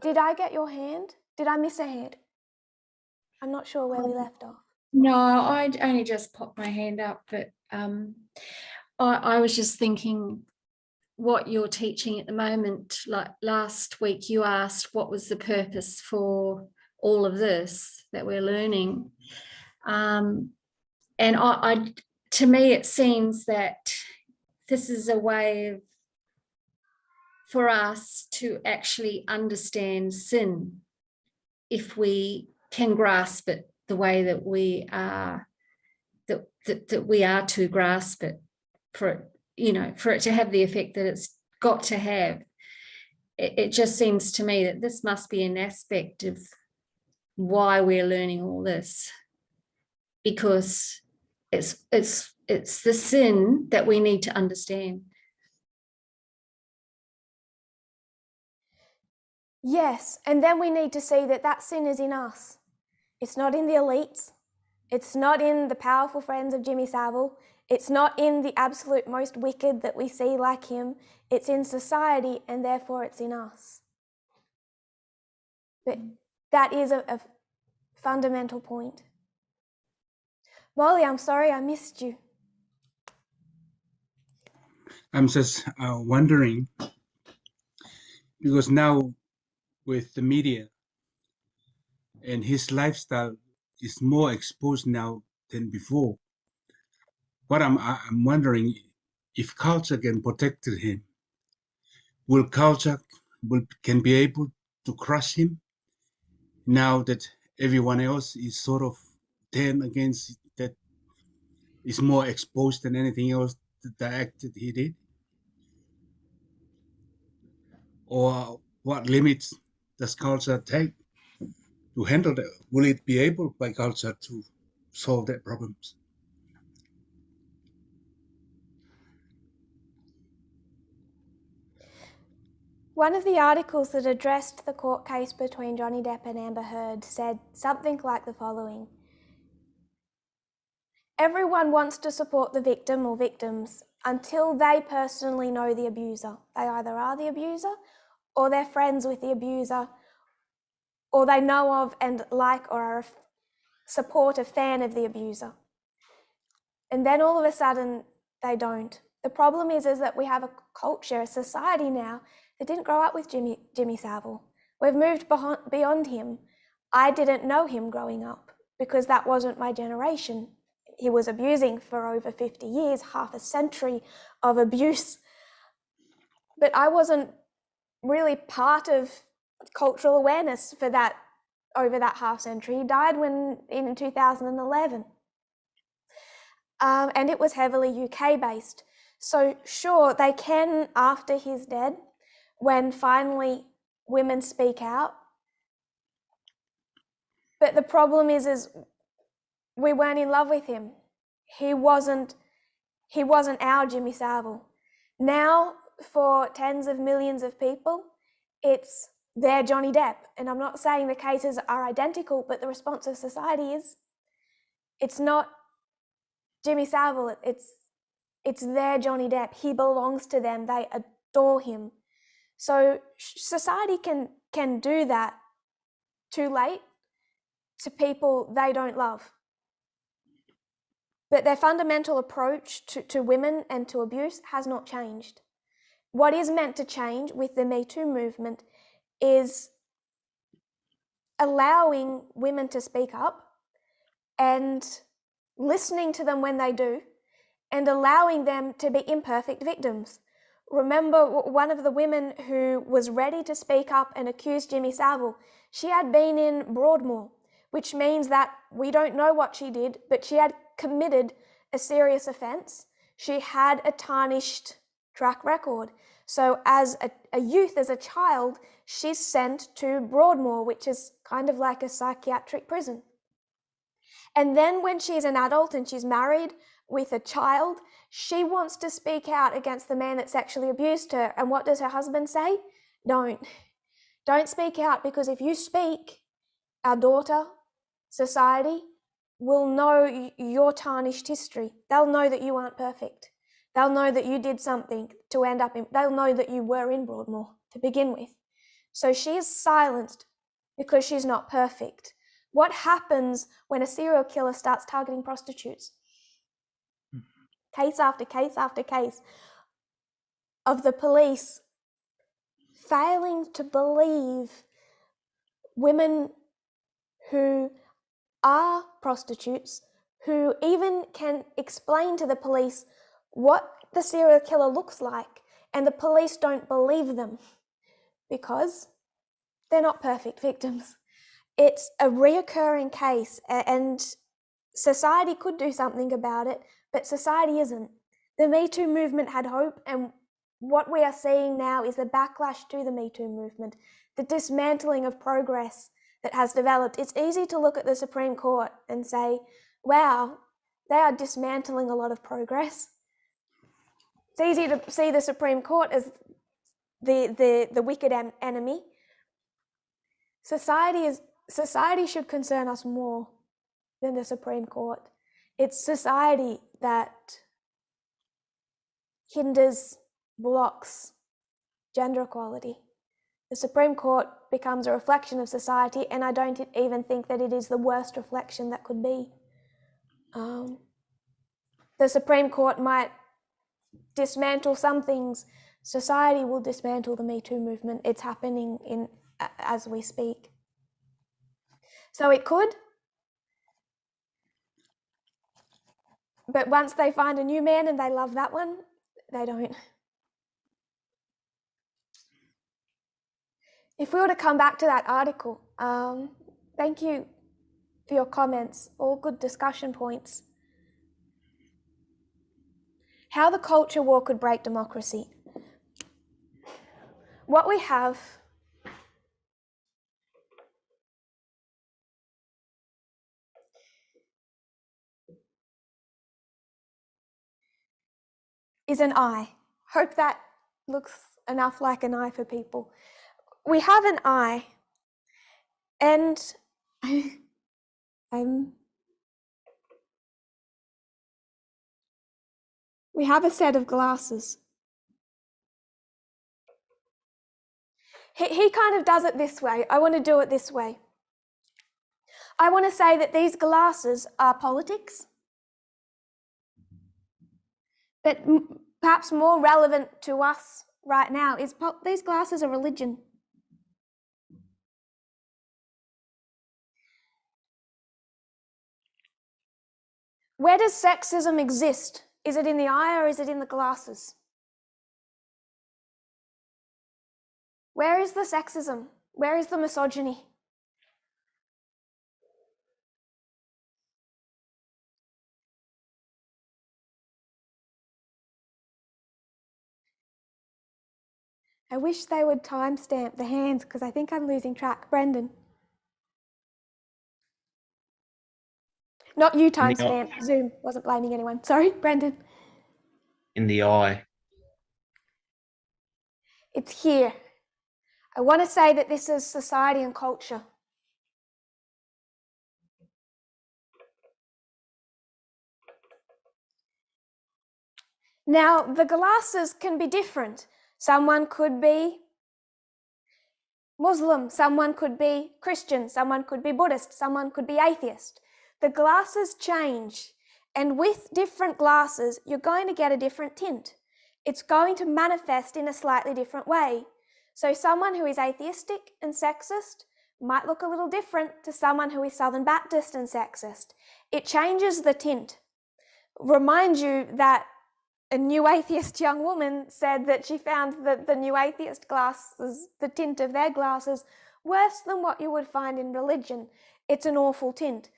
did I get your hand? Did I miss a hand? I'm not sure where we left off. No, I only just popped my hand up, but I was just thinking what you're teaching at the moment. Like last week you asked what was the purpose for all of this that we're learning. And to me, it seems that this is a way for us to actually understand sin, if we can grasp it the way that we are, that we are to grasp it, for it, you know, for it to have the effect that it's got to have. It just seems to me that this must be an aspect of why we're learning all this, because it's the sin that we need to understand. Yes, and then we need to see that that sin is in us. It's not in the elites. It's not in the powerful friends of Jimmy Savile. It's not in the absolute most wicked that we see like him. It's in society, and therefore it's in us. But that is a fundamental point. Molly, I'm sorry I missed you. I'm just wondering, because now with the media and his lifestyle is more exposed now than before. What I'm wondering, if culture can protect him, will culture can be able to crush him now that everyone else is sort of turned against, that is more exposed than anything else, the act that he did? Or what limits does culture take to handle that? Will it be able by culture to solve their problems? One of the articles that addressed the court case between Johnny Depp and Amber Heard said something like the following: everyone wants to support the victim or victims until they personally know the abuser. They either are the abuser, or they're friends with the abuser, or they know of and like or are support a fan of the abuser. And then all of a sudden they don't. The problem is that we have a culture, a society now that didn't grow up with Jimmy Savile. We've moved beyond him. I didn't know him growing up because that wasn't my generation. He was abusing for over 50 years, half a century of abuse. But I wasn't really part of cultural awareness for that, over that half century. He died in 2011. And it was heavily UK based. So sure, they can, after he's dead, when finally women speak out. But the problem is we weren't in love with him. He wasn't our Jimmy Savile. Now, for tens of millions of people, it's their Johnny Depp. And I'm not saying the cases are identical, but the response of society is, it's not Jimmy Savile, it's their Johnny Depp. He belongs to them. They adore him. So society can do that too late to people they don't love. But their fundamental approach to women and to abuse has not changed. What is meant to change with the Me Too movement is allowing women to speak up and listening to them when they do, and allowing them to be imperfect victims. Remember, one of the women who was ready to speak up and accuse Jimmy Savile, she had been in Broadmoor, which means that we don't know what she did, but she had committed a serious offence. She had a tarnished track record. So as a youth, as a child, she's sent to Broadmoor, which is kind of like a psychiatric prison. And then when she's an adult and she's married with a child, she wants to speak out against the man that sexually abused her. And what does her husband say? Don't speak out, because if you speak, our daughter, society, will know your tarnished history. They'll know that you aren't perfect. They'll know that you did something to end up in, they'll know that you were in Broadmoor to begin with. So she is silenced because she's not perfect. What happens when a serial killer starts targeting prostitutes? Case after case after case of the police failing to believe women who are prostitutes, who even can explain to the police what the serial killer looks like, and the police don't believe them because they're not perfect victims. It's a reoccurring case, and society could do something about it, but society isn't. The Me Too movement had hope, and what we are seeing now is the backlash to the Me Too movement, the dismantling of progress that has developed. It's easy to look at the Supreme Court and say, wow, they are dismantling a lot of progress. It's easy to see the Supreme Court as the wicked enemy. Society should concern us more than the Supreme Court. It's society that hinders, blocks gender equality. The Supreme Court becomes a reflection of society, and I don't even think that it is the worst reflection that could be. The Supreme Court might dismantle some things. Society will dismantle the Me Too movement. It's happening as we speak. So it could, but once they find a new man and they love that one, they don't. If we were to come back to that article, thank you for your comments, all good discussion points. How the culture war could break democracy. What we have is an eye. Hope that looks enough like an eye for people. We have an eye, and we have a set of glasses. He kind of does it this way. I want to do it this way. I want to say that these glasses are politics, but perhaps more relevant to us right now is these glasses are religion. Where does sexism exist? Is it in the eye or is it in the glasses? Where is the sexism? Where is the misogyny? I wish they would timestamp the hands because I think I'm losing track. Brendan. Not you timestamp, Zoom, wasn't blaming anyone. Sorry, Brendan. In the eye. It's here. I want to say that this is society and culture. Now, the glasses can be different. Someone could be Muslim, someone could be Christian, someone could be Buddhist, someone could be atheist. The glasses change, and with different glasses, you're going to get a different tint. It's going to manifest in a slightly different way. So someone who is atheistic and sexist might look a little different to someone who is Southern Baptist and sexist. It changes the tint. Remind you that a new atheist young woman said that she found the new atheist glasses, the tint of their glasses, worse than what you would find in religion. It's an awful tint,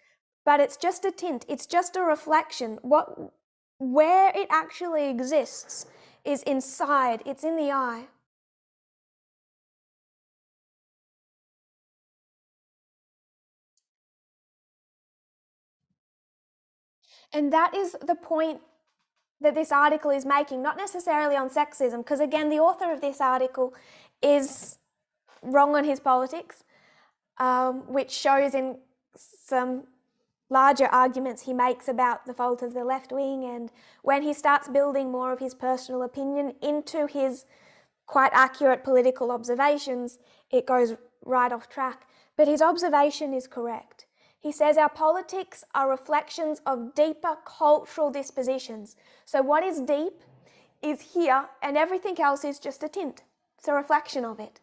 but it's just a tint. It's just a reflection. Where it actually exists is inside. It's in the eye. And that is the point that this article is making, not necessarily on sexism, because again, the author of this article is wrong on his politics, which shows in some larger arguments he makes about the fault of the left wing, and when he starts building more of his personal opinion into his quite accurate political observations, it goes right off track. But his observation is correct. He says our politics are reflections of deeper cultural dispositions. So what is deep is here, and everything else is just a tint. It's a reflection of it.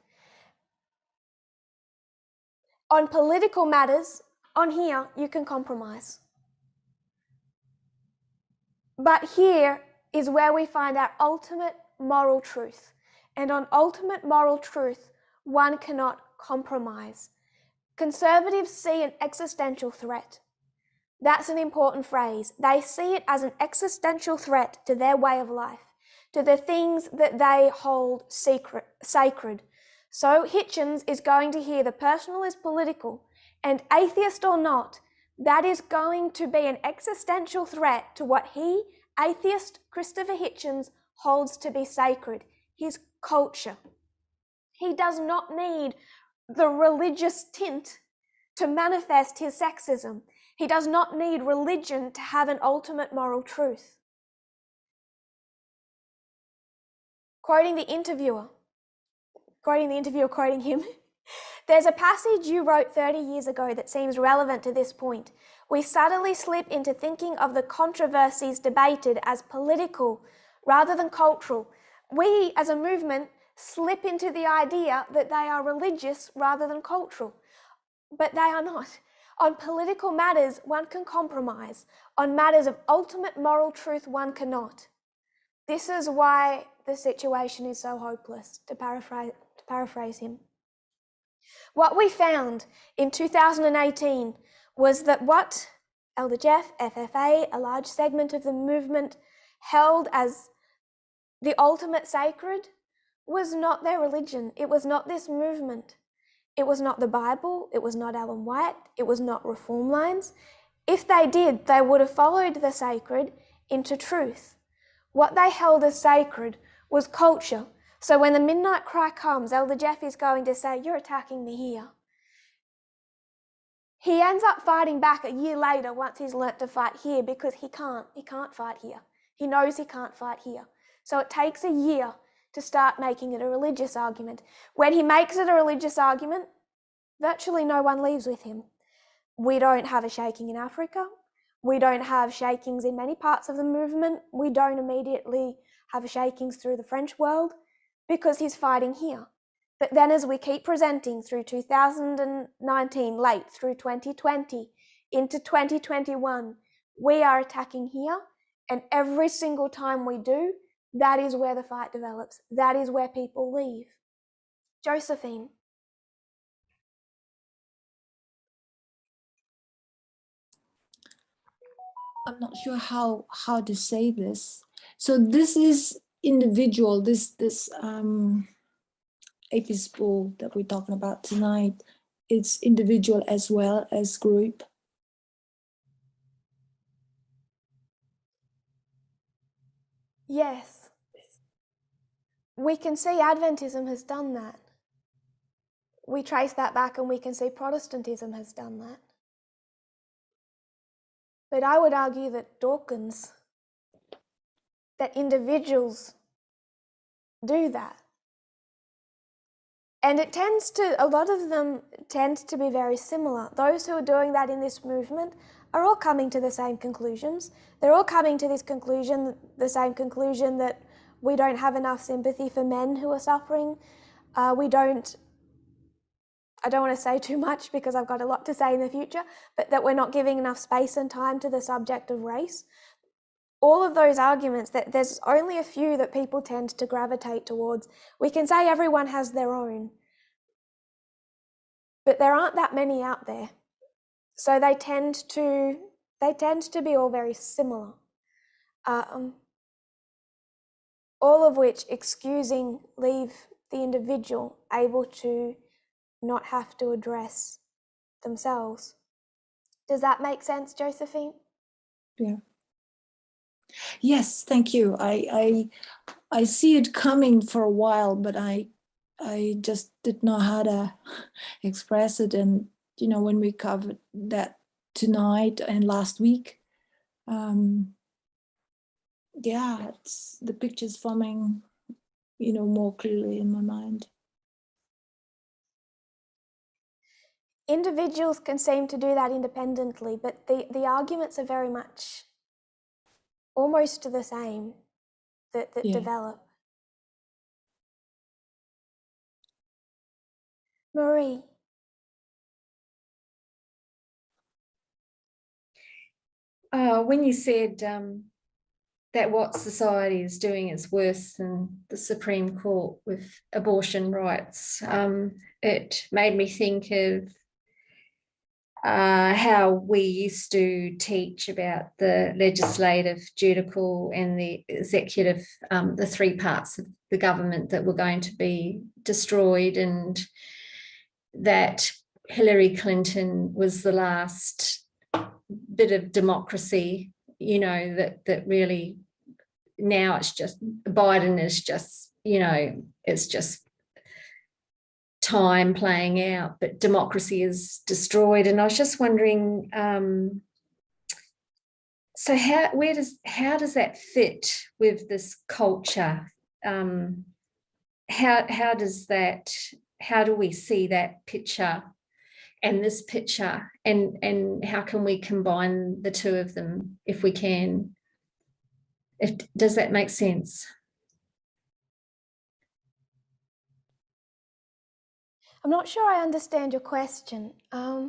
On political matters, on here, you can compromise. But here is where we find our ultimate moral truth. And on ultimate moral truth, one cannot compromise. Conservatives see an existential threat. That's an important phrase. They see it as an existential threat to their way of life, to the things that they hold sacred. So Hitchens is going to hear the personal is political, and atheist or not, that is going to be an existential threat to what he, atheist Christopher Hitchens, holds to be sacred, his culture. He does not need the religious tint to manifest his sexism. He does not need religion to have an ultimate moral truth. Quoting the interviewer, quoting him, there's a passage you wrote 30 years ago that seems relevant to this point. We subtly slip into thinking of the controversies debated as political rather than cultural. We, as a movement, slip into the idea that they are religious rather than cultural, but they are not. On political matters, one can compromise. On matters of ultimate moral truth, one cannot. This is why the situation is so hopeless, to paraphrase him. What we found in 2018 was that what Elder Jeff, FFA, a large segment of the movement, held as the ultimate sacred was not their religion. It was not this movement. It was not the Bible. It was not Ellen White. It was not reform lines. If they did, they would have followed the sacred into truth. What they held as sacred was culture. So when the midnight cry comes, Elder Jeff is going to say, you're attacking me here. He ends up fighting back a year later once he's learnt to fight here because he can't fight here. He knows he can't fight here. So it takes a year to start making it a religious argument. When he makes it a religious argument, virtually no one leaves with him. We don't have a shaking in Africa. We don't have shakings in many parts of the movement. We don't immediately have shakings through the French world because he's fighting here. But then as we keep presenting through 2019, late through 2020, into 2021, we are attacking here. And every single time we do, that is where the fight develops. That is where people leave. Josephine. I'm not sure how to say this. So this is individual, this episode that we're talking about tonight, it's individual as well as group. Yes. We can see Adventism has done that. We trace that back and we can see Protestantism has done that. But I would argue that Dawkins, that individuals do that. And it tends to, a lot of them tend to be very similar. Those who are doing that in this movement are all coming to the same conclusions. They're all coming to this conclusion, the same conclusion that we don't have enough sympathy for men who are suffering. I don't want to say too much because I've got a lot to say in the future, but that we're not giving enough space and time to the subject of race. All of those arguments, that there's only a few that people tend to gravitate towards. We can say everyone has their own, but there aren't that many out there. So they tend to be all very similar. All of which leave the individual able to not have to address themselves. Does that make sense, Josephine? Yeah. Yes, thank you. I see it coming for a while, but I just didn't know how to express it. And when we covered that tonight and last week, it's the picture's forming, more clearly in my mind. individuals can seem to do that independently, but the arguments are very much almost the same that Yeah. develop. Marie. When you said that what society is doing is worse than the Supreme Court with abortion rights, it made me think of how we used to teach about the legislative, judicial and the executive, the three parts of the government that were going to be destroyed, and that Hillary Clinton was the last bit of democracy, you know, that really, now it's just, Biden is just, you know, it's just time playing out, but democracy is destroyed. And I was just wondering, so how does that fit with this culture? How do we see that picture and this picture, and how can we combine the two of them if we can? Does that make sense? I'm not sure I understand your question. I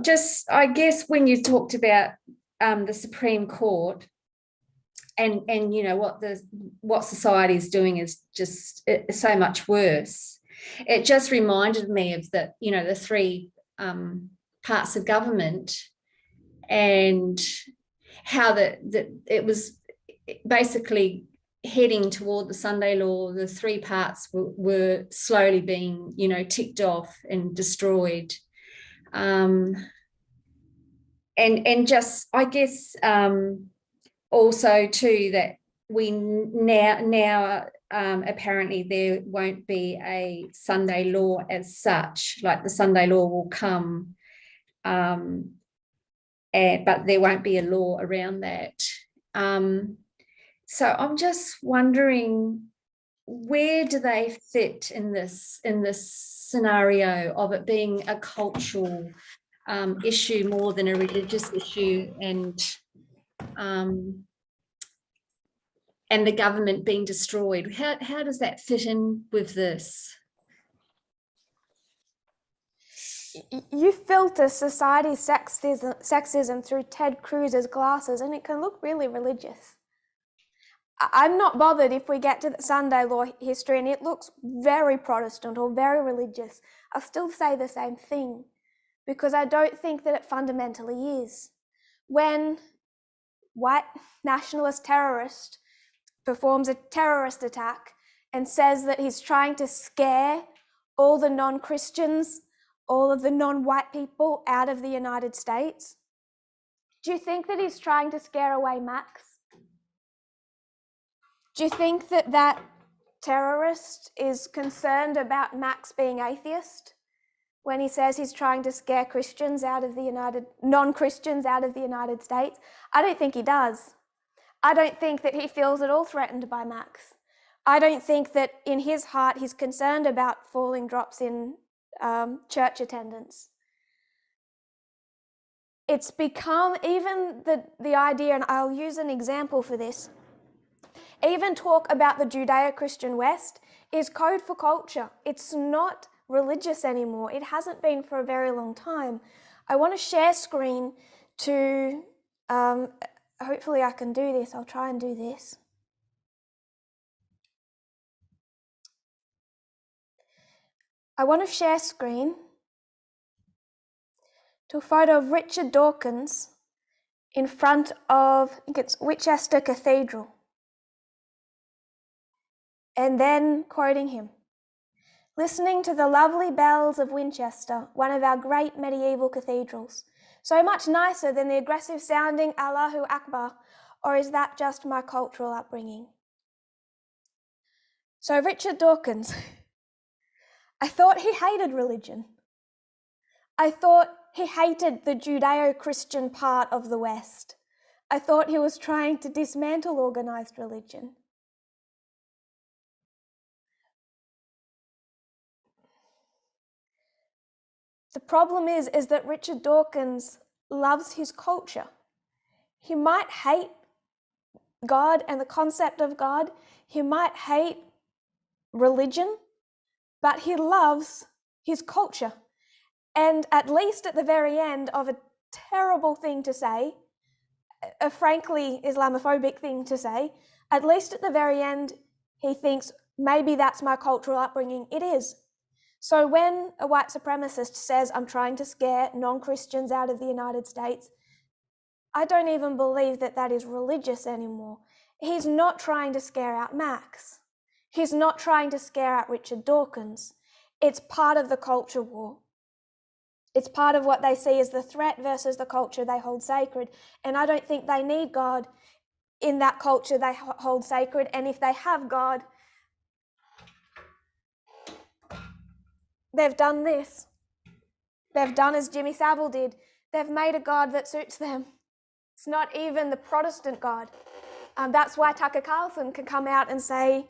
guess when you talked about the Supreme Court and you know what society is doing is just so much worse. It just reminded me of the, you know, the three parts of government, and how that it was basically heading toward the Sunday law. The three parts were slowly being, you know, ticked off and destroyed. And just, I guess, also too, that we now apparently there won't be a Sunday law as such. Like the Sunday law will come, but there won't be a law around that. So I'm just wondering, where do they fit in this scenario of it being a cultural issue more than a religious issue, and the government being destroyed? How does that fit in with this? You filter society's sexism through Ted Cruz's glasses, and it can look really religious. I'm not bothered if we get to the Sunday law history and it looks very Protestant or very religious. I'll still say the same thing, because I don't think that it fundamentally is. When white nationalist terrorist performs a terrorist attack and says that he's trying to scare all the non-Christians, all of the non-white people out of the United States, do you think that he's trying to scare away Max? Do you think that that terrorist is concerned about Max being atheist when he says he's trying to scare Christians out of the non-Christians out of the United States? I don't think he does. I don't think that he feels at all threatened by Max. I don't think that in his heart he's concerned about falling drops in church attendance. It's become even the idea, and I'll use an example for this, even talk about the Judeo-Christian West is code for culture. It's not religious anymore. It hasn't been for a very long time. I want to share screen to, hopefully I can do this. I'll try and do this. I want to share screen to a photo of Richard Dawkins in front of, I think it's Winchester Cathedral. And then quoting him, listening to the lovely bells of Winchester, one of our great medieval cathedrals, so much nicer than the aggressive sounding Allahu Akbar, or is that just my cultural upbringing? So Richard Dawkins, I thought he hated religion. I thought he hated the Judeo-Christian part of the West. I thought he was trying to dismantle organised religion. The problem is that Richard Dawkins loves his culture. He might hate God and the concept of God. He might hate religion, but he loves his culture. And at least at the very end of a terrible thing to say, a frankly Islamophobic thing to say, at least at the very end, he thinks, maybe that's my cultural upbringing. It is. So when a white supremacist says, I'm trying to scare non-Christians out of the United States, I don't even believe that that is religious anymore. He's not trying to scare out Max. He's not trying to scare out Richard Dawkins. It's part of the culture war. It's part of what they see as the threat versus the culture they hold sacred. And I don't think they need God in that culture they hold sacred. And if they have God, they've done this. They've done as Jimmy Savile did. They've made a God that suits them. It's not even the Protestant God. That's why Tucker Carlson can come out and say,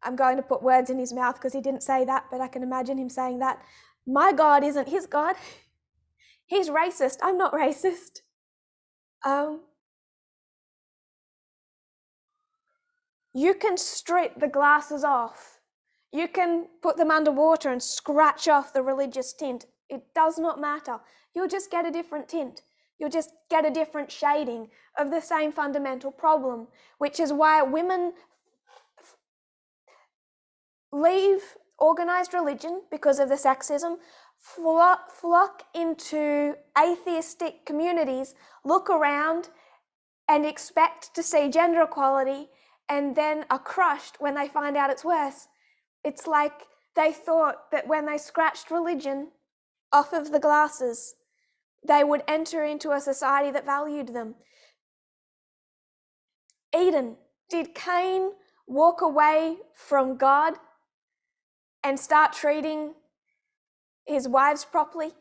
I'm going to put words in his mouth because he didn't say that, but I can imagine him saying that. My God isn't his God. He's racist. I'm not racist. You can strip the glasses off. You can put them underwater and scratch off the religious tint. It does not matter. You'll just get a different tint. You'll just get a different shading of the same fundamental problem, which is why women leave organized religion because of the sexism, flock into atheistic communities, look around and expect to see gender equality, and then are crushed when they find out it's worse. It's like they thought that when they scratched religion off of the glasses, they would enter into a society that valued them. Eden, did Cain walk away from God and start treating his wives properly?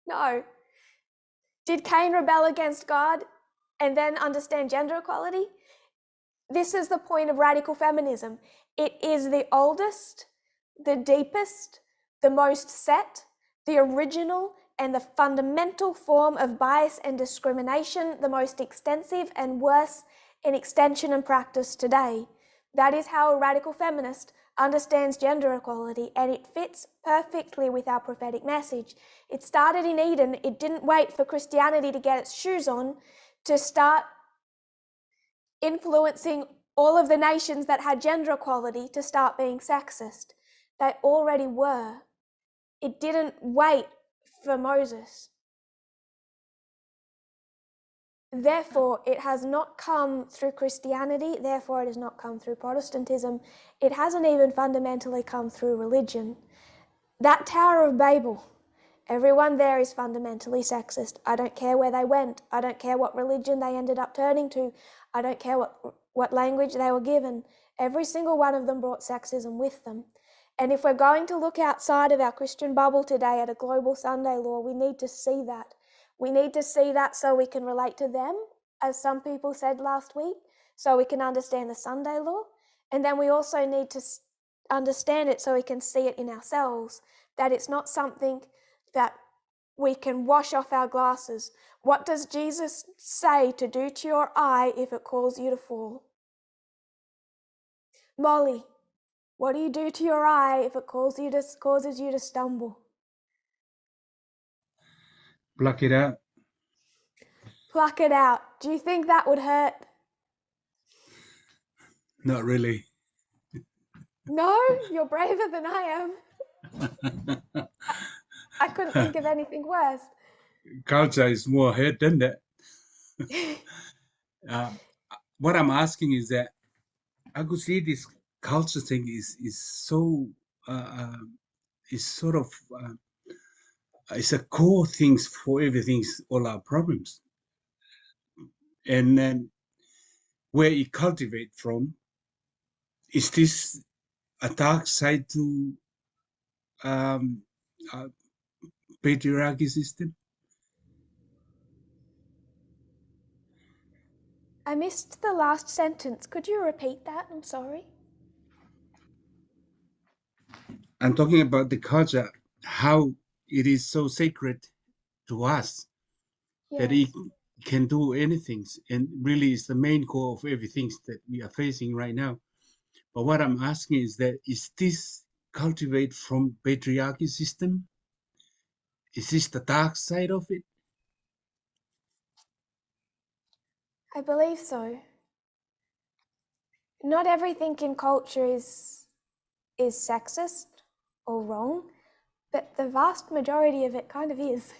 No. Did Cain rebel against God and then understand gender equality? This is the point of radical feminism. It is the oldest, the deepest, the most set, the original, and the fundamental form of bias and discrimination, the most extensive and worse in extension and practice today. That is how a radical feminist understands gender equality, and it fits perfectly with our prophetic message. It started in Eden. It didn't wait for Christianity to get its shoes on to start influencing all of the nations that had gender equality to start being sexist. They already were. It didn't wait for Moses. Therefore, it has not come through Christianity. Therefore, it has not come through Protestantism. It hasn't even fundamentally come through religion. That Tower of Babel, everyone there is fundamentally sexist. I don't care where they went. I don't care what religion they ended up turning to. I don't care what language they were given. Every single one of them brought sexism with them. And if we're going to look outside of our Christian bubble today at a global Sunday law, we need to see that. We need to see that so we can relate to them, as some people said last week, so we can understand the Sunday law. And then we also need to understand it so we can see it in ourselves, that it's not something that we can wash off our glasses. What does Jesus say to do to your eye if it calls you to fall? Molly, what do you do to your eye if it causes you to stumble? Pluck it out. Pluck it out. Do you think that would hurt? Not really. No, you're braver than I am. I couldn't think of anything worse. Culture is more hurt than that. What I'm asking is that I could see this culture thing is so is sort of it's a core things for everything, all our problems, and then where it cultivate from is this a dark side to patriarchy system. I missed the last sentence. Could you repeat that? I'm sorry. I'm talking about the culture how it is so sacred to us that it can do anything, and really is the main core of everything that we are facing right now. But what I'm asking is that, is this cultivated from patriarchy system? Is this the dark side of it? I believe so. Not everything in culture is sexist or wrong, but the vast majority of it kind of is.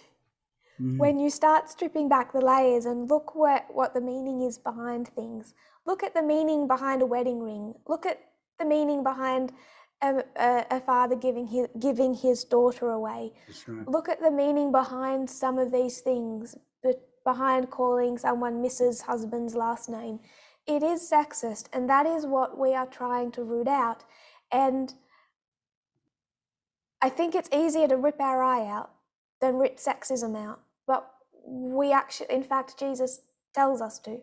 When you start stripping back the layers and look what the meaning is behind things, look at the meaning behind a wedding ring, look at the meaning behind a father giving his daughter away. That's right. Look at the meaning behind some of these things, but behind calling someone Mrs. Husband's last name. It is sexist, and that is what we are trying to root out. And I think it's easier to rip our eye out than rip sexism out. But we actually, in fact, Jesus tells us to.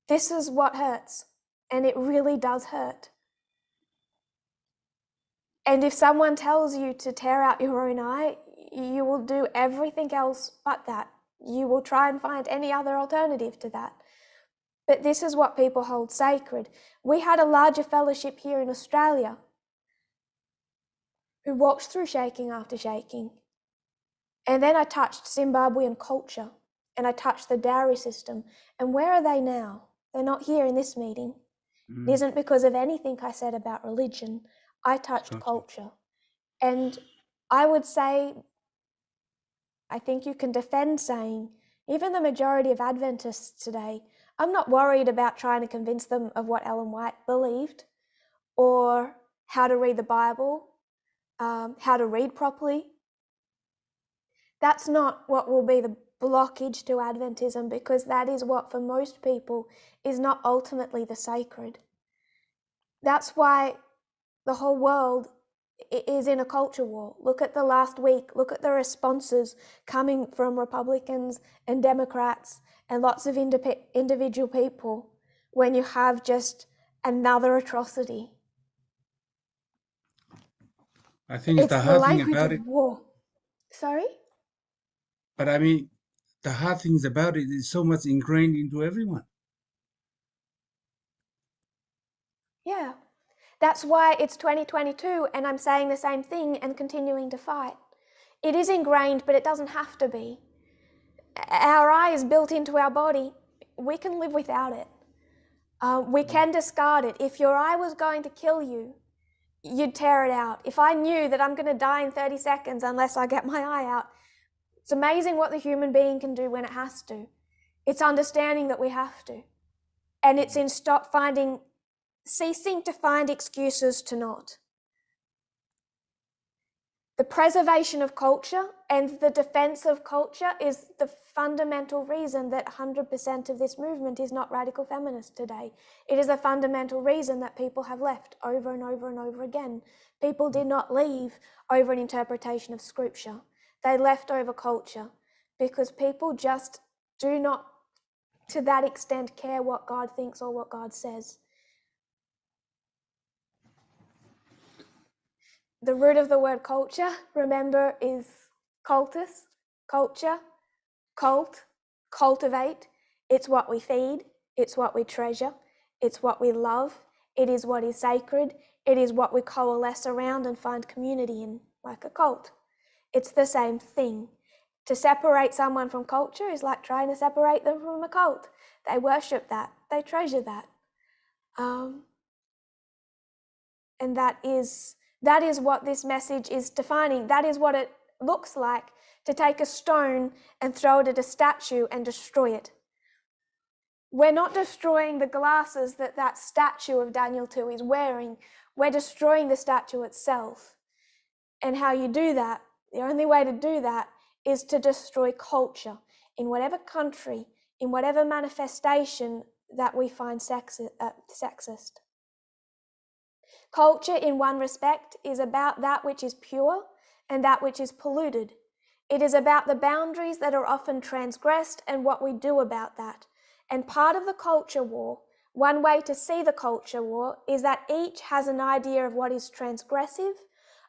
This is what hurts, and it really does hurt. And if someone tells you to tear out your own eye, you will do everything else but that. You will try and find any other alternative to that. But this is what people hold sacred. We had a larger fellowship here in Australia who walked through shaking after shaking. And then I touched Zimbabwean culture, and I touched the dowry system. And where are they now? They're not here in this meeting. It isn't because of anything I said about religion. I touched culture. And I would say, I think you can defend saying, even the majority of Adventists today, I'm not worried about trying to convince them of what Ellen White believed, or how to read the Bible, how to read properly. That's not what will be the blockage to Adventism, because that is what for most people is not ultimately the sacred. That's why the whole world is in a culture war. Look at the last week, look at the responses coming from Republicans and Democrats and lots of individual people when you have just another atrocity. I think it's the hard thing about it. War. Sorry? But I mean, the hard things about it is so much ingrained into everyone. Yeah. That's why it's 2022 and I'm saying the same thing and continuing to fight. It is ingrained, but it doesn't have to be. Our eye is built into our body. We can live without it. We can discard it. If your eye was going to kill you, you'd tear it out. If I knew that I'm going to die in 30 seconds unless I get my eye out, it's amazing what the human being can do when it has to. It's understanding that we have to. And it's in ceasing to find excuses to not. The preservation of culture and the defense of culture is the fundamental reason that 100% of this movement is not radical feminist today. It is a fundamental reason that people have left over and over and over again. People did not leave over an interpretation of scripture. They left over culture because people just do not, to that extent, care what God thinks or what God says. The root of the word culture, remember, is cultus, culture, cult, cultivate. It's what we feed, it's what we treasure, it's what we love, it is what is sacred, it is what we coalesce around and find community in, like a cult. It's the same thing. To separate someone from culture is like trying to separate them from a cult. They worship that, they treasure that. And that is what this message is defining. That is what it looks like to take a stone and throw it at a statue and destroy it. We're not destroying the glasses that statue of Daniel 2 is wearing. We're destroying the statue itself. And how you do that, the only way to do that is to destroy culture in whatever country, in whatever manifestation that we find sexist. Culture, in one respect, is about that which is pure and that which is polluted. It is about the boundaries that are often transgressed and what we do about that. And part of the culture war, one way to see the culture war, is that each has an idea of what is transgressive,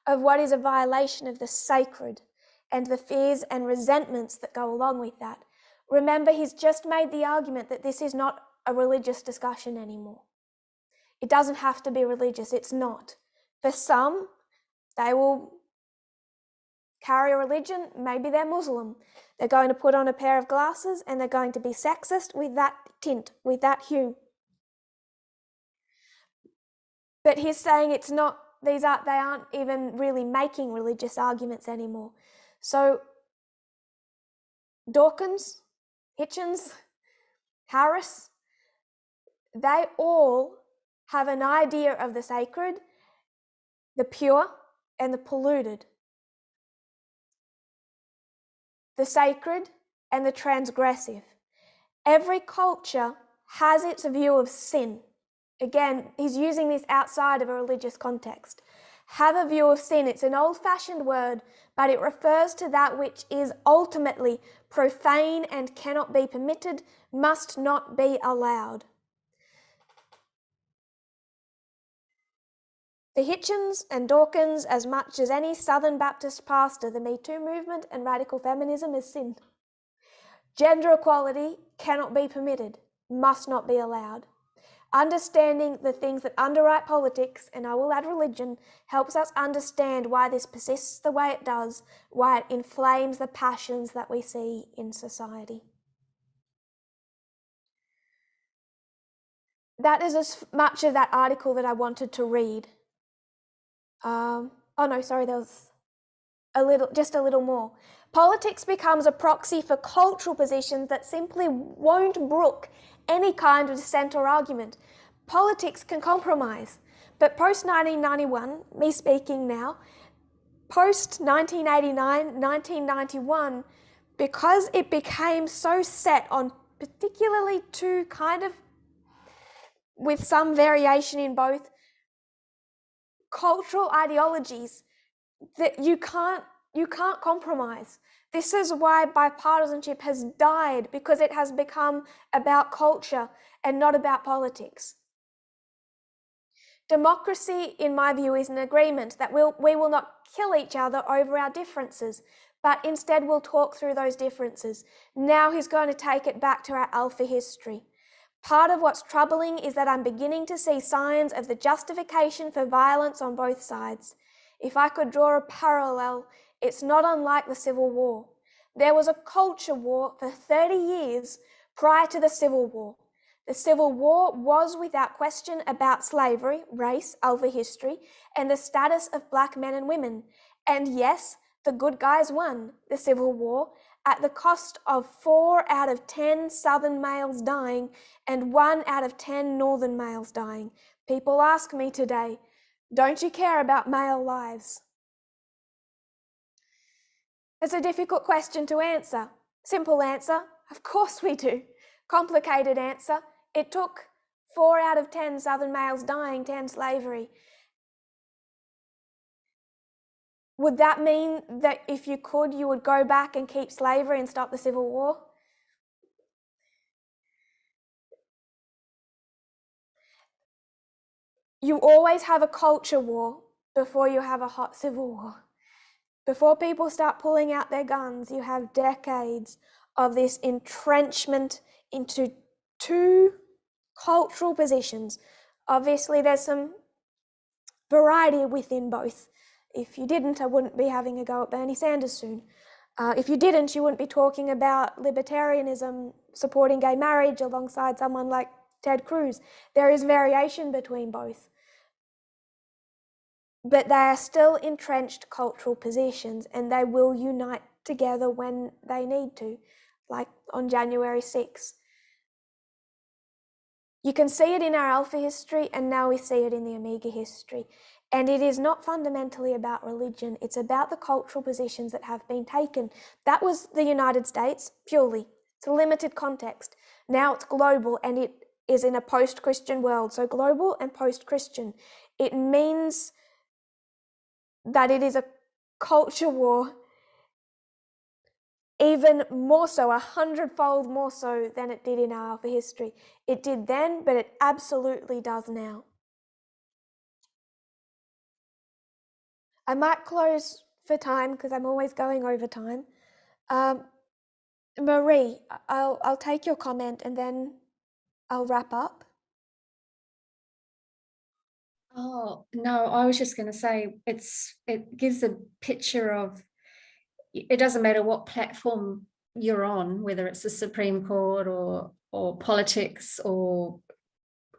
of what is a violation of the sacred and the fears and resentments that go along with that. Remember, he's just made the argument that this is not a religious discussion anymore. It doesn't have to be religious, it's not. For some, they will carry a religion, maybe they're Muslim. They're going to put on a pair of glasses and they're going to be sexist with that tint, with that hue. But he's saying it's not, they aren't even really making religious arguments anymore. So Dawkins, Hitchens, Harris, they all have an idea of the sacred, the pure, and the polluted. The sacred and the transgressive. Every culture has its view of sin. Again, he's using this outside of a religious context. Have a view of sin. It's an old-fashioned word, but it refers to that which is ultimately profane and cannot be permitted, must not be allowed. The Hitchens and Dawkins, as much as any Southern Baptist pastor, the Me Too movement and radical feminism is sin. Gender equality cannot be permitted, must not be allowed. Understanding the things that underwrite politics, and I will add religion, helps us understand why this persists the way it does, why it inflames the passions that we see in society. That is as much of that article that I wanted to read. There was just a little more. Politics becomes a proxy for cultural positions that simply won't brook any kind of dissent or argument. Politics can compromise, but post-1991, me speaking now, post-1989, 1991, because it became so set on particularly two kind of, with some variation in both, cultural ideologies that you can't compromise. This is why bipartisanship has died, because it has become about culture and not about politics. Democracy, in my view, is an agreement that we will not kill each other over our differences, but instead we'll talk through those differences. Now he's going to take it back to our alpha history. Part of what's troubling is that I'm beginning to see signs of the justification for violence on both sides. If I could draw a parallel, it's not unlike the Civil War. There was a culture war for 30 years prior to the Civil War. The Civil War was without question about slavery, race, alpha history, and the status of black men and women. And yes, the good guys won the Civil War at the cost of 4 out of 10 Southern males dying and 1 out of 10 Northern males dying. People ask me today, don't you care about male lives? It's a difficult question to answer. Simple answer, of course we do. Complicated answer, it took 4 out of 10 Southern males dying to end slavery. Would that mean that if you could, you would go back and keep slavery and stop the Civil War? You always have a culture war before you have a hot civil war. Before people start pulling out their guns, you have decades of this entrenchment into two cultural positions. Obviously, there's some variety within both. If you didn't, I wouldn't be having a go at Bernie Sanders soon. If you didn't, you wouldn't be talking about libertarianism, supporting gay marriage alongside someone like Ted Cruz. There is variation between both. But they are still entrenched cultural positions, and they will unite together when they need to, like on January 6th. You can see it in our alpha history, and now we see it in the omega history. And it is not fundamentally about religion, it's about the cultural positions that have been taken. That was the United States, purely. It's a limited context. Now it's global, and it is in a post-Christian world. So global and post-Christian. It means that it is a culture war, even more so, 100-fold more so than it did in our alpha history. It did then, but it absolutely does now. I might close for time because I'm always going over time. Marie, I'll take your comment and then I'll wrap up. Oh, no, I was just going to say it gives a picture of, it doesn't matter what platform you're on, whether it's the Supreme Court or politics or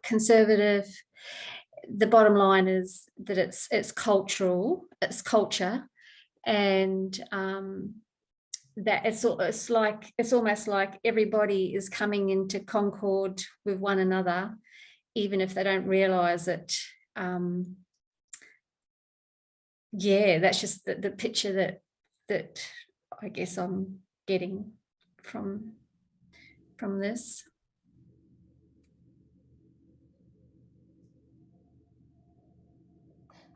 conservative. The bottom line is that it's cultural, it's culture, and that it's almost like everybody is coming into concord with one another, even if they don't realize it. Yeah, that's just the picture that I guess I'm getting from this.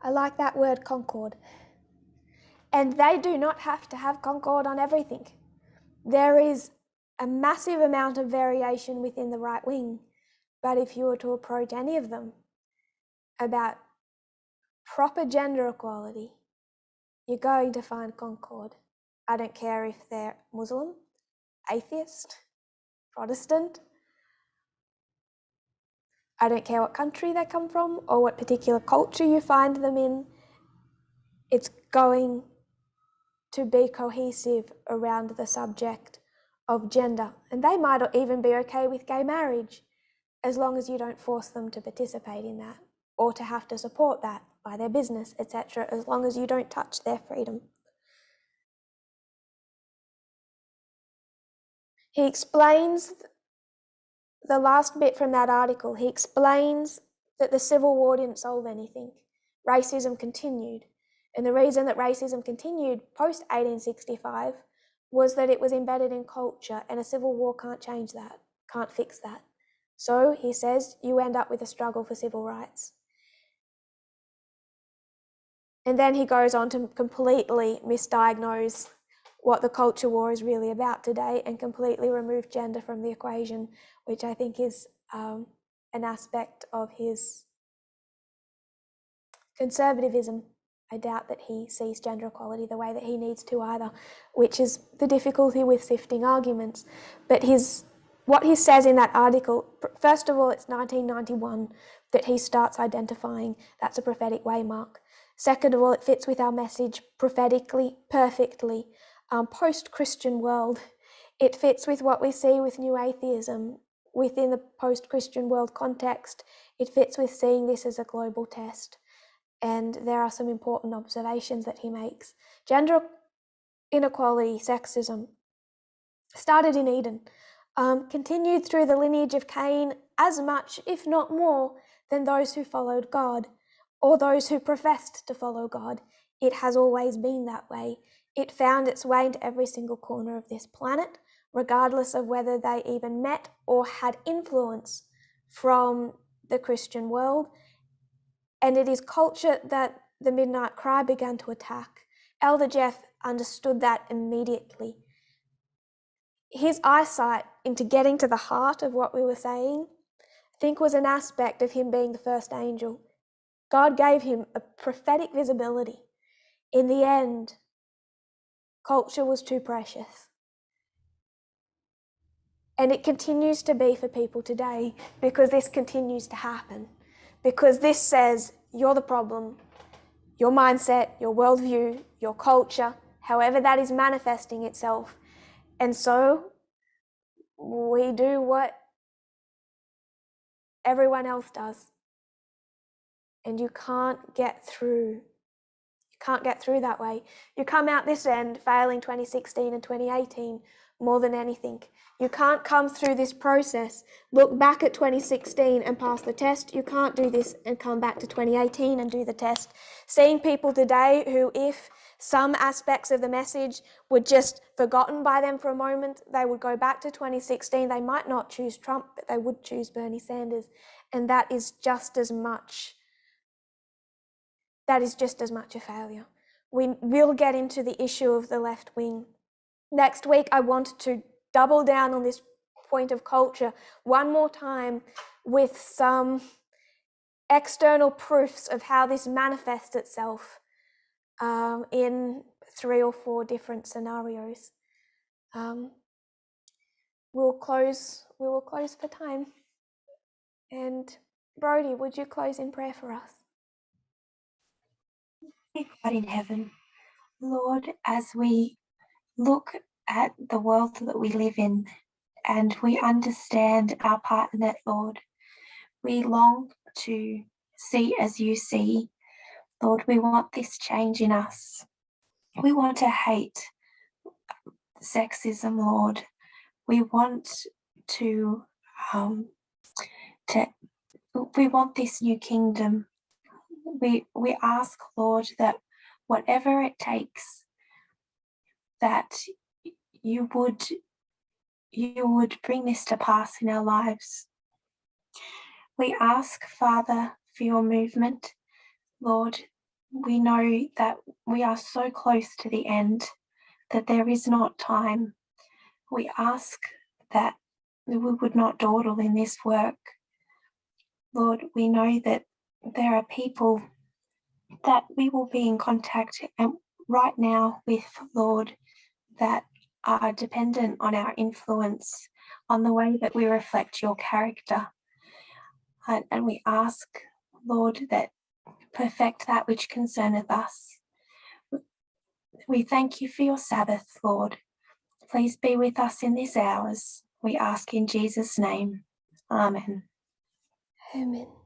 I like that word, concord. And they do not have to have concord on everything. There is a massive amount of variation within the right wing, but if you were to approach any of them about proper gender equality, you're going to find concord. I don't care if they're Muslim, atheist, Protestant. I don't care what country they come from or what particular culture you find them in. It's going to be cohesive around the subject of gender. And they might even be okay with gay marriage, as long as you don't force them to participate in that or to have to support that by their business, etc., as long as you don't touch their freedom. He explains the last bit from that article. He explains that the Civil War didn't solve anything. Racism continued. And the reason that racism continued post-1865 was that it was embedded in culture, and a civil war can't change that, can't fix that. So he says you end up with a struggle for civil rights. And then he goes on to completely misdiagnose what the culture war is really about today and completely remove gender from the equation, which I think is an aspect of his conservatism. I doubt that he sees gender equality the way that he needs to either, which is the difficulty with sifting arguments. But what he says in that article, first of all, it's 1991 that he starts identifying that's a prophetic waymark. Second of all, it fits with our message prophetically, perfectly. Post-Christian world, it fits with what we see with new atheism within the post-Christian world context. It fits with seeing this as a global test. And there are some important observations that he makes. Gender inequality, sexism, started in Eden, continued through the lineage of Cain as much, if not more, than those who followed God or those who professed to follow God. It has always been that way. It found its way into every single corner of this planet, regardless of whether they even met or had influence from the Christian world. And it is culture that the Midnight Cry began to attack. Elder Jeff understood that immediately. His eyesight into getting to the heart of what we were saying, I think, was an aspect of him being the first angel. God gave him a prophetic visibility. In the end, culture was too precious. And it continues to be for people today because this continues to happen. Because this says you're the problem, your mindset, your worldview, your culture, however that is manifesting itself. And so we do what everyone else does. And you can't get through. You can't get through that way. You come out this end failing 2016 and 2018 more than anything. You can't come through this process, look back at 2016 and pass the test. You can't do this and come back to 2018 and do the test. Seeing people today who, if some aspects of the message were just forgotten by them for a moment, they would go back to 2016. They might not choose Trump, but they would choose Bernie Sanders. And that is just as much a failure. We will get into the issue of the left wing. Next week, I want to double down on this point of culture one more time with some external proofs of how this manifests itself. in 3 or 4 different scenarios. We will close for time. And Brody, would you close in prayer for us? God in heaven, Lord, as we look at the world that we live in and we understand our part in it, Lord, we long to see as you see. Lord, we want this change in us. We want to hate sexism, Lord. We want to we want this new kingdom. We ask, Lord, that whatever it takes, that you would bring this to pass in our lives. We ask, Father, for your movement. Lord, we know that we are so close to the end, that there is not time. We ask that we would not dawdle in this work. Lord, we know that there are people that we will be in contact right now with, Lord, that are dependent on our influence, on the way that we reflect your character. And we ask, Lord, that perfect that which concerneth us. We thank you for your Sabbath, Lord. Please be with us in these hours. We ask in Jesus' name. Amen. Amen.